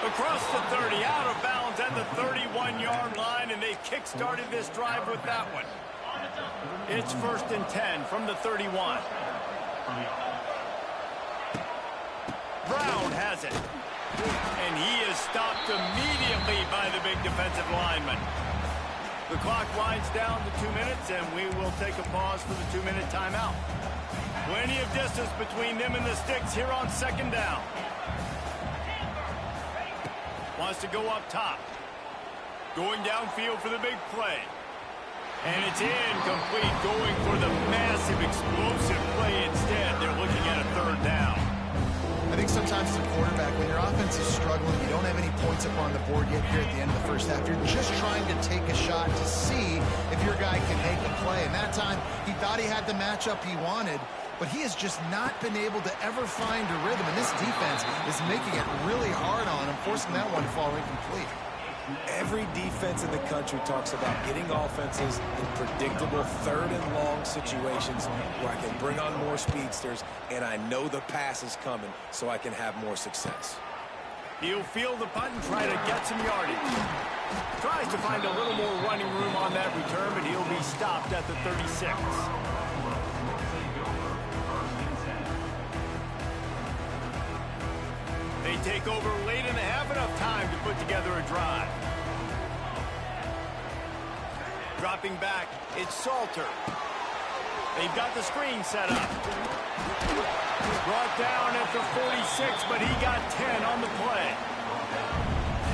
Across the 30, out of bounds at the 31-yard line, and they kick-started this drive with that one. It's first and 10 from the 31. Brown has it. And he is stopped immediately by the big defensive lineman. The clock winds down to 2 minutes, and we will take a pause for the 2-minute timeout. Plenty of distance between them and the sticks here on second down. Wants to go up top. Going downfield for the big play. And it's incomplete, going for the massive explosive play instead. They're looking at a third down. I think sometimes as a quarterback, when your offense is struggling, you don't have any points up on the board yet here at the end of the first half. You're just trying to take a shot to see if your guy can make a play. And that time, he thought he had the matchup he wanted, but he has just not been able to ever find a rhythm. And this defense is making it really hard on him, forcing that one to fall incomplete. Every defense in the country talks about getting offenses in predictable third and long situations where I can bring on more speedsters and I know the pass is coming so I can have more success. He'll field the punt and try to get some yardage. Tries to find a little more running room on that return, but he'll be stopped at the 36. They take over late and have enough time to put together a drive. Dropping back, it's Salter. They've got the screen set up. Brought down after 46, but he got 10 on the play.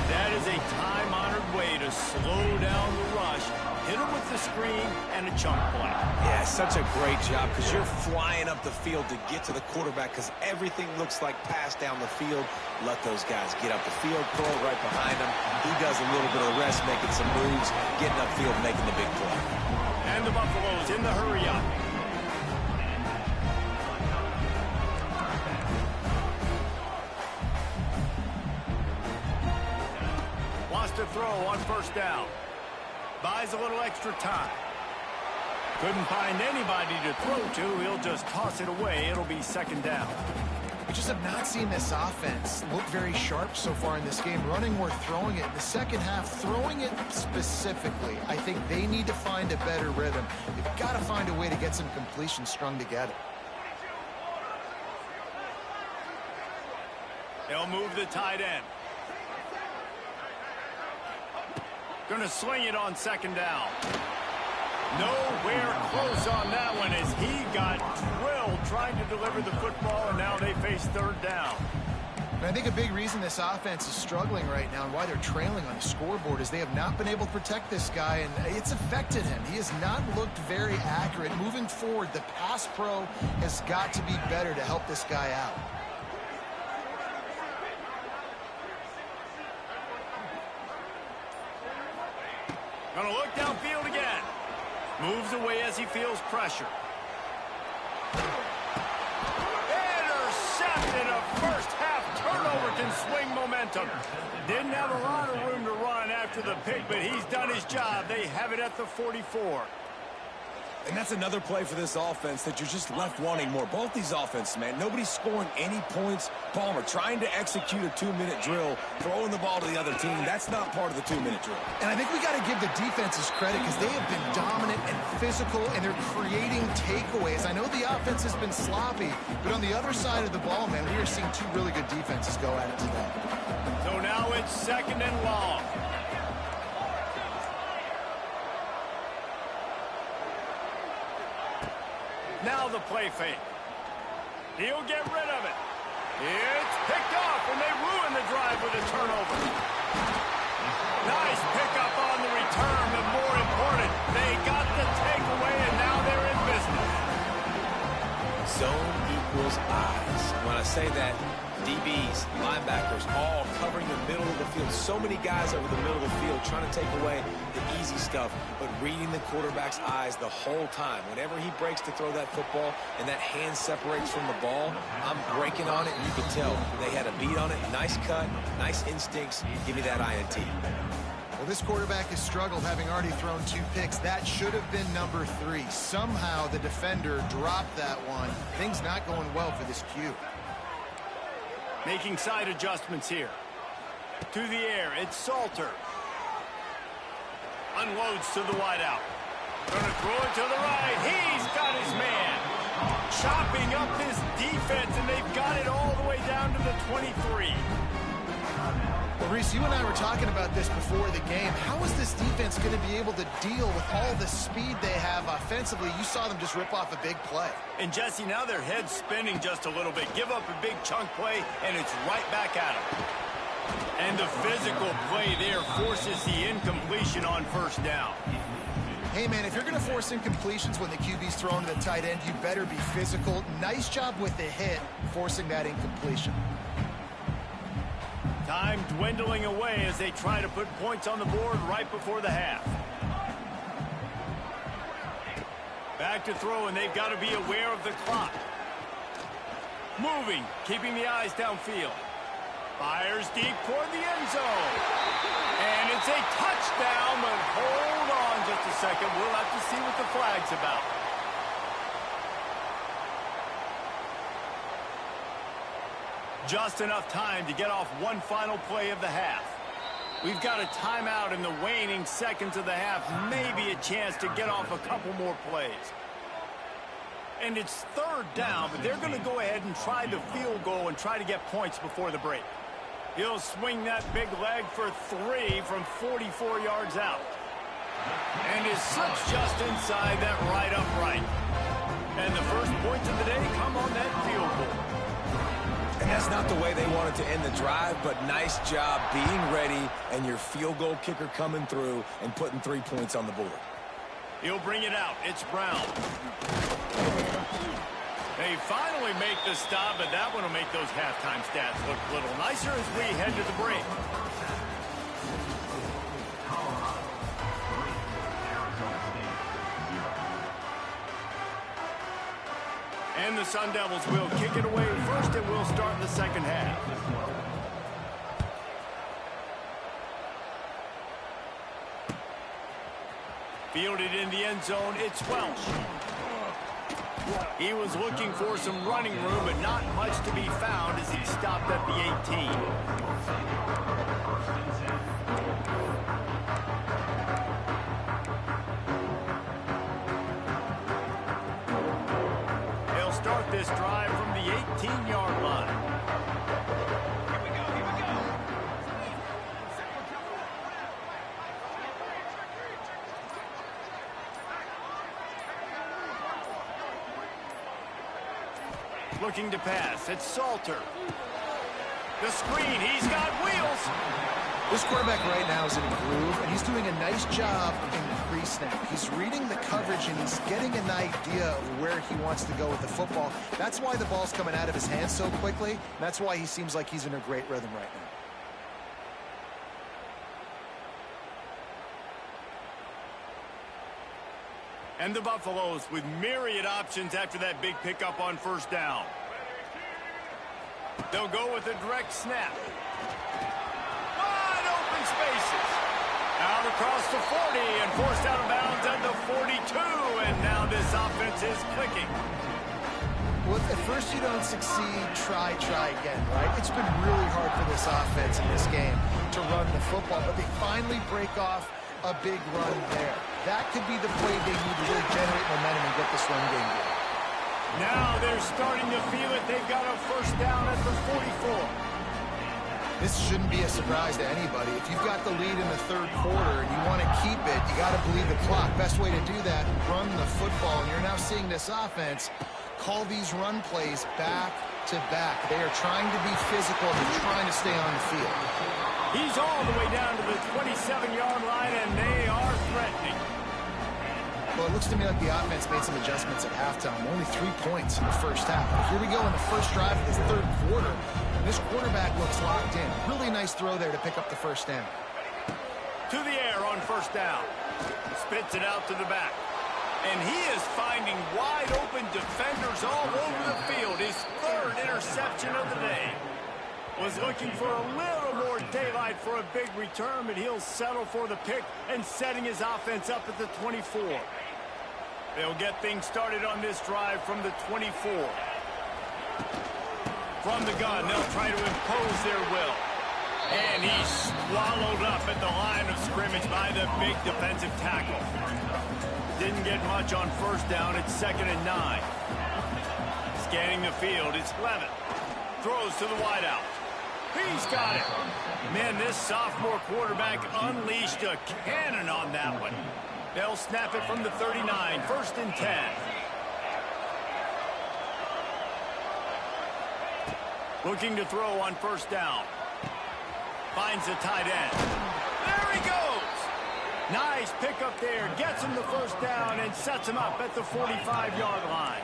That is a time-honored way to slow down the rush, hit him with the screen, and a chunk play. Yeah, such a great job because you're flying up the field to get to the quarterback because everything looks like pass down the field. Let those guys get up the field, throw it right behind him. He does a little bit of the rest, making some moves, getting upfield, making the big play. And the Buffaloes in the hurry-up. Wants to throw on first down. Buys a little extra time. Couldn't find anybody to throw to. He'll just toss it away. It'll be second down. We just have not seen this offense look very sharp so far in this game, running or throwing it. In the second half, throwing it specifically, I think they need to find a better rhythm. They've got to find a way to get some completions strung together. They'll move the tight end. Going to sling it on second down. Nowhere close on that one as he got drilled trying to deliver the football, and now they face third down. And I think a big reason this offense is struggling right now and why they're trailing on the scoreboard is they have not been able to protect this guy, and it's affected him. He has not looked very accurate. Moving forward, the pass pro has got to be better to help this guy out. Gonna look downfield again. Moves away as he feels pressure. Intercepted. A first half turnover can swing momentum. Didn't have a lot of room to run after the pick, but he's done his job. They have it at the 44. And that's another play for this offense that you're just left wanting more. Both these offenses, man, nobody's scoring any points. Palmer trying to execute a 2-minute drill, throwing the ball to the other team. That's not part of the 2-minute drill. And I think we got to give the defenses credit because they have been dominant and physical, and they're creating takeaways. I know the offense has been sloppy, but on the other side of the ball, man, we are seeing two really good defenses go at it today. So now it's 2nd and long. Now the play fake. He'll get rid of it. It's picked off, and they ruin the drive with a turnover. Nice pickup on the return, but more important, they got the takeaway, and now they're in business. Zone equals eyes. When I say that, DBs, linebackers, all covering the middle of the field. So many guys over the middle of the field trying to take away the easy stuff, but reading the quarterback's eyes the whole time. Whenever he breaks to throw that football and that hand separates from the ball, I'm breaking on it, and you can tell they had a beat on it. Nice cut, nice instincts. Give me that INT. Well, this quarterback has struggled, having already thrown 2 picks. That should have been number 3. Somehow the defender dropped that one. Things not going well for this Q. Making side adjustments here. To the air, it's Salter. Unloads to the wideout. Gonna throw it to the right. He's got his man. Chopping up his defense, and they've got it all the way down to the 23. Well, Reese, you and I were talking about this before the game. How is this defense going to be able to deal with all the speed they have offensively? You saw them just rip off a big play. And Jesse, now their head's spinning just a little bit. Give up a big chunk play, and it's right back at them. And the physical play there forces the incompletion on 1st down. Hey, man, if you're going to force incompletions when the QB's thrown to the tight end, you better be physical. Nice job with the hit, forcing that incompletion. Time dwindling away as they try to put points on the board right before the half. Back to throw, and they've got to be aware of the clock. Moving, keeping the eyes downfield. Fires deep toward the end zone. And it's a touchdown, but hold on just a second. We'll have to see what the flag's about. Just enough time to get off one final play of the half. We've got a timeout in the waning seconds of the half. Maybe a chance to get off a couple more plays. And it's 3rd down, but they're going to go ahead and try the field goal and try to get points before the break. He'll swing that big leg for 3 from 44 yards out. And is slips just inside that right upright. And the first points of the day come on that field goal. And that's not the way they wanted to end the drive, but nice job being ready and your field goal kicker coming through and putting 3 points on the board. He'll bring it out. It's Brown. They finally make the stop, but that one will make those halftime stats look a little nicer as we head to the break. And the Sun Devils will kick it away first, and we'll start the 2nd half. Fielded in the end zone, it's Welsh. He was looking for some running room, but not much to be found as he stopped at the 18. They'll start this drive from the 18-yard line. Here we go, here we go. Looking to pass, it's Salter. The screen, he's got wheels. This quarterback right now is in a groove, and he's doing a nice job in the pre-snap. He's reading the coverage, and he's getting an idea of where he wants to go with the football. That's why the ball's coming out of his hands so quickly, and that's why he seems like he's in a great rhythm right now. And the Buffaloes with myriad options after that big pickup on first down. They'll go with a direct snap. Wide open spaces. Out across the 40 and forced out of bounds at the 42. And now this offense is clicking. Well, at first you don't succeed, try again, right? It's been really hard for this offense in this game to run the football, but they finally break off a big run there. That could be the play they need to really generate momentum and get this run game going. Now they're starting to feel it. They've got a first down at the 44. This shouldn't be a surprise to anybody. If you've got the lead in the third quarter and you want to keep it, you got to believe the clock. Best way to do that, run the football. And you're now seeing this offense call these run plays back to back. They are trying to be physical. They're trying to stay on the field. He's all the way down to the 27-yard line, and they are threatening. Well, it looks to me like the offense made some adjustments at halftime. Only 3 points in the first half. But here we go in the first drive of this third quarter. This quarterback looks locked in. Really nice throw there to pick up the first down. To the air on first down. Spits it out to the back. And he is finding wide open defenders all over the field. His third interception of the day. Was looking for a little more daylight for a big return, but he'll settle for the pick and setting his offense up at the 24. They'll get things started on this drive from the 24. From the gun, they'll try to impose their will. And he's swallowed up at the line of scrimmage by the big defensive tackle. Didn't get much on first down. It's 2nd and 9. Scanning the field, it's Levitt. Throws to the wideout. He's got it. Man, this sophomore quarterback unleashed a cannon on that one. They'll snap it from the 39, 1st and 10. Looking to throw on first down. Finds the tight end. There he goes. Nice pickup there. Gets him the first down and sets him up at the 45-yard line.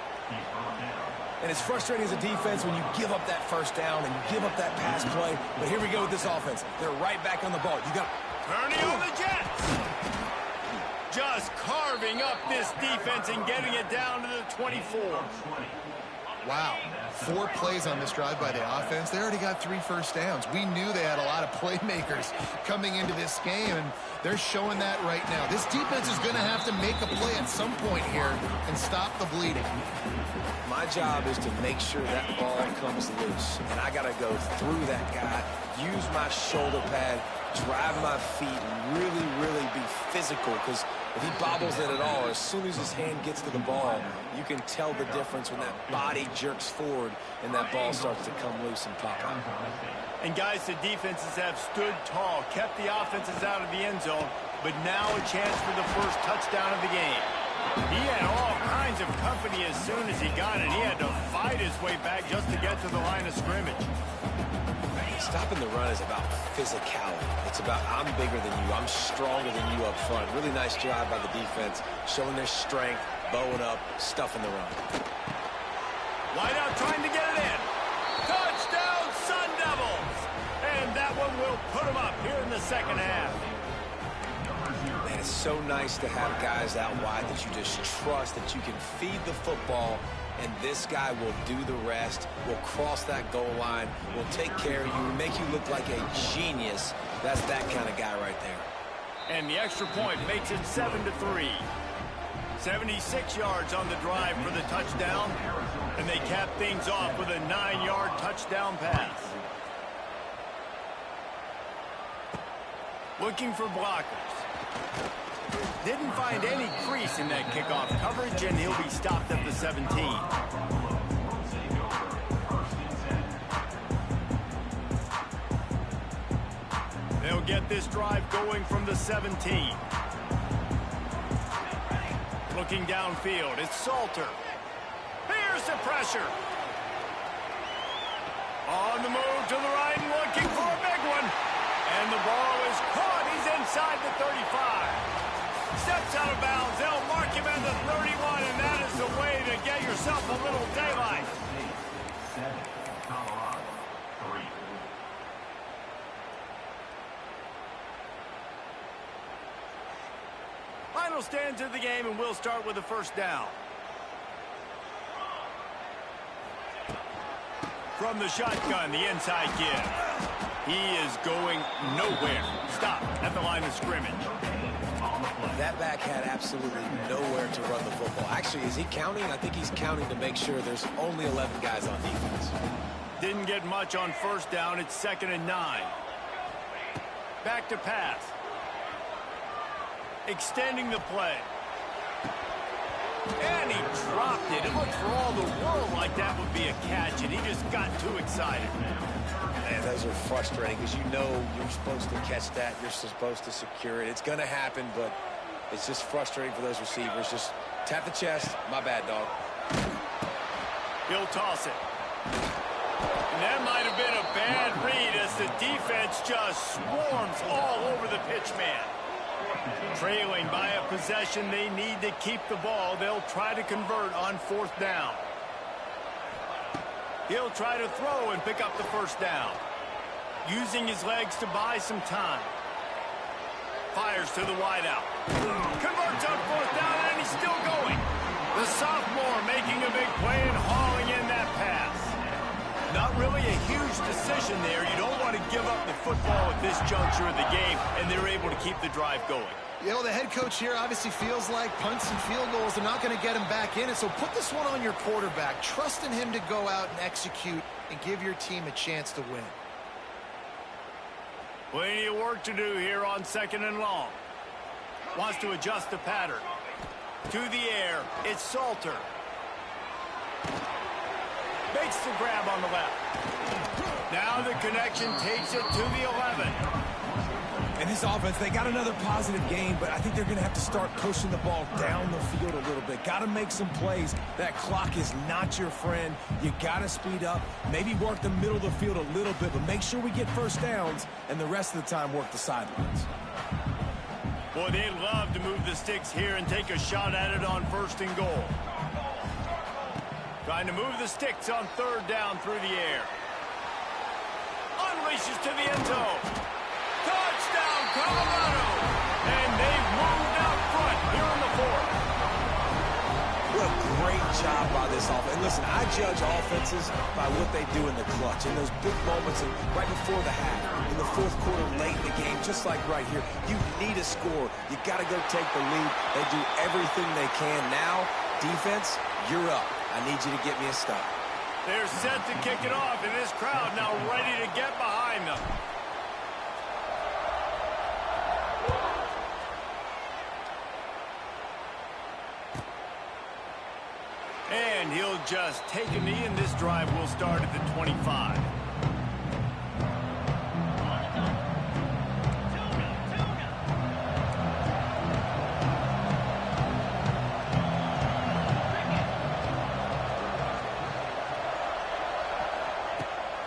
And it's frustrating as a defense when you give up that first down and you give up that pass play. But here we go with this offense. They're right back on the ball. You got turning on the Jets. Just carving up this defense and getting it down to the 24. Wow. 4 plays on this drive by the offense. They already got 3 first downs. We knew they had a lot of playmakers coming into this game, and they're showing that right now. This defense is going to have to make a play at some point here and stop the bleeding. My job is to make sure that ball comes loose. And I got to go through that guy, use my shoulder pad, drive my feet, and really be physical. Because if he bobbles it at all, as soon as his hand gets to the ball, you can tell the difference when that body jerks forward and that ball starts to come loose and pop out. And guys, the defenses have stood tall, kept the offenses out of the end zone, but now a chance for the first touchdown of the game. He had all kinds of company as soon as he got it. He had to fight his way back just to get to the line of scrimmage. Stopping the run is about physicality. It's about I'm bigger than you. I'm stronger than you up front. Really nice job by the defense, showing their strength, bowing up, stuffing the run. Wideout trying to get it in. Touchdown, Sun Devils! And that one will put them up here in the second half. Man, it's so nice to have guys out wide that you just trust that you can feed the football and this guy will do the rest, will cross that goal line, will take care of you, make you look like a genius. That's that kind of guy right there. And the extra point makes it 7-3. 76 yards on the drive for the touchdown, and they cap things off with a 9-yard touchdown pass. Looking for blockers. Didn't find any crease in that kickoff coverage, and he'll be stopped at the 17. They'll get this drive going from the 17. Looking downfield, it's Salter. Here's the pressure. On the move to the right and looking for a big one. And the ball is caught. He's inside the 35. Steps out of bounds. They'll mark him at the 31, and that is the way to get yourself a little daylight. 7, Colorado, 3. Final stands of the game, and we'll start with a first down. From the shotgun, the inside give. He is going nowhere. Stop at the line of scrimmage. That back had absolutely nowhere to run the football. Actually, is he counting? I think he's counting to make sure there's only 11 guys on defense. Didn't get much on first down. It's 2nd and 9. Back to pass. Extending the play. And he dropped it. It looked for all the world like that would be a catch, and he just got too excited. Man, those are frustrating because you know you're supposed to catch that. You're supposed to secure it. It's going to happen, but it's just frustrating for those receivers. Just tap the chest. My bad, dog. He'll toss it. And that might have been a bad read as the defense just swarms all over the pitch man. Trailing by a possession, they need to keep the ball. They'll try to convert on 4th down. He'll try to throw and pick up the first down. Using his legs to buy some time. Fires to the wideout. Converts on 4th down, and he's still going. The sophomore making a big play and hauling in that pass. Not really a huge decision there. You don't want to give up the football at this juncture of the game, and they're able to keep the drive going. You know, the head coach here obviously feels like punts and field goals are not going to get him back in it, so put this one on your quarterback. Trust in him to go out and execute and give your team a chance to win. Plenty of work to do here on 2nd and long. Wants to adjust the pattern. To the air, it's Salter. Makes the grab on the left. Now the connection takes it to the 11. And this offense, they got another positive game, but I think they're going to have to start pushing the ball down the field a little bit. Got to make some plays. That clock is not your friend. You got to speed up, maybe work the middle of the field a little bit, but make sure we get first downs, and the rest of the time work the sidelines. Boy, they'd love to move the sticks here and take a shot at it on 1st and goal. Trying to move the sticks on 3rd down through the air. Unleashes to the end zone. Touchdown, Colorado! And they've moved out front here in the 4th. What a great job by this offense. And listen, I judge offenses by what they do in the clutch. In those big moments and right before the half, in the 4th quarter, late in the game, just like right here, you need a score. You got to go take the lead. They do everything they can. Now, defense, you're up. I need you to get me a stop. They're set to kick it off, and this crowd now ready to get behind them. And he'll just take a knee, and this drive will start at the 25.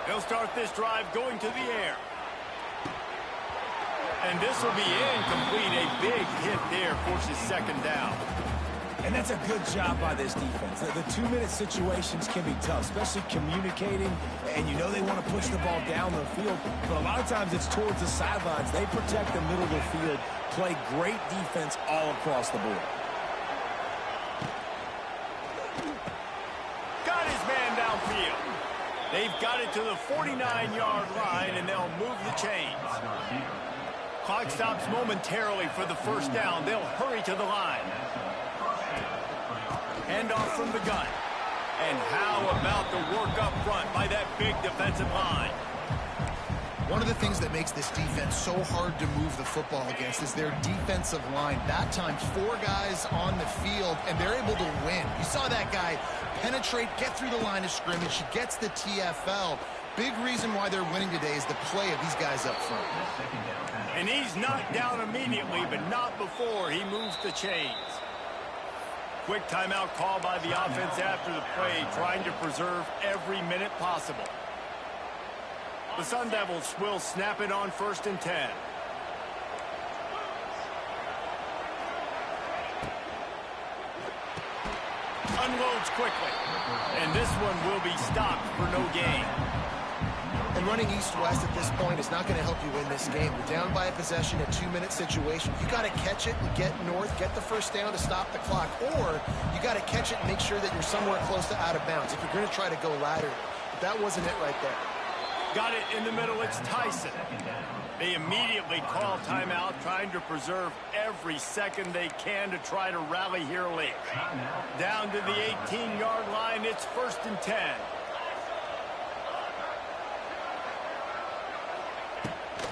He'll start this drive going to the air. And this will be incomplete. A big hit there forces 2nd down. And that's a good job by this defense. The 2-minute situations can be tough, especially communicating, and you know they want to push the ball down the field, but a lot of times it's towards the sidelines. They protect the middle of the field, play great defense all across the board. Got his man downfield. They've got it to the 49-yard line, and they'll move the chains. Clock stops momentarily for the first down. They'll hurry to the line. Hand off from the gun. And how about the work up front by that big defensive line? One of the things that makes this defense so hard to move the football against is their defensive line. That time, 4 guys on the field, and they're able to win. You saw that guy penetrate, get through the line of scrimmage. He gets the TFL. Big reason why they're winning today is the play of these guys up front. And he's knocked down immediately, but not before he moves the chains. Quick timeout call by the offense after the play, trying to preserve every minute possible. The Sun Devils will snap it on 1st and 10. Unloads quickly. And this one will be stopped for no gain. And running east-west at this point is not going to help you win this game. You're down by a possession, a 2-minute situation. You got to catch it and get north, get the first down to stop the clock. Or you got to catch it and make sure that you're somewhere close to out of bounds if you're going to try to go laterally. But that wasn't it right there. Got it in the middle. It's Tyson. They immediately call timeout, trying to preserve every second they can to try to rally here late. Down to the 18-yard line. It's 1st and 10.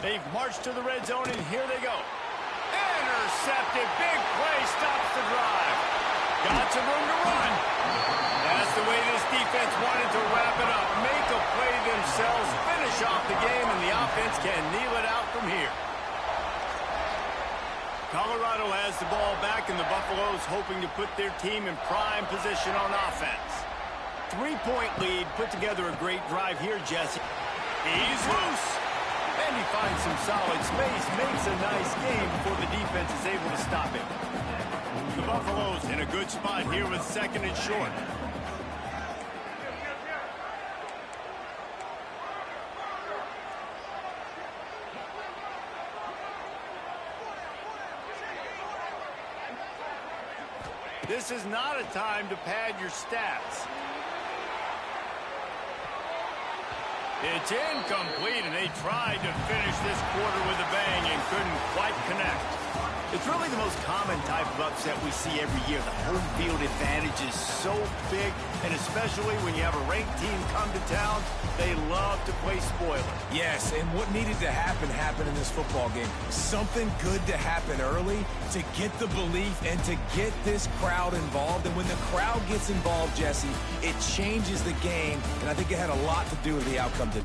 They've marched to the red zone, and here they go. Intercepted. Big play stops the drive. Got some room to run. That's the way this defense wanted to wrap it up. Make a play themselves, finish off the game, and the offense can kneel it out from here. Colorado has the ball back, and the Buffaloes hoping to put their team in prime position on offense. 3-point lead, put together a great drive here, Jesse. He's loose. And he finds some solid space, makes a nice game before the defense is able to stop him. The Buffaloes in a good spot here with 2nd and short. This is not a time to pad your stats. It's incomplete, and they tried to finish this quarter with a bang and couldn't quite connect. It's really the most common type of upset we see every year. The home field advantage is so big, and especially when you have a ranked team come to town, they love to play spoiler. Yes, and what needed to happen happened in this football game. Something good to happen early to get the belief and to get this crowd involved. And when the crowd gets involved, Jesse, it changes the game, and I think it had a lot to do with the outcome today.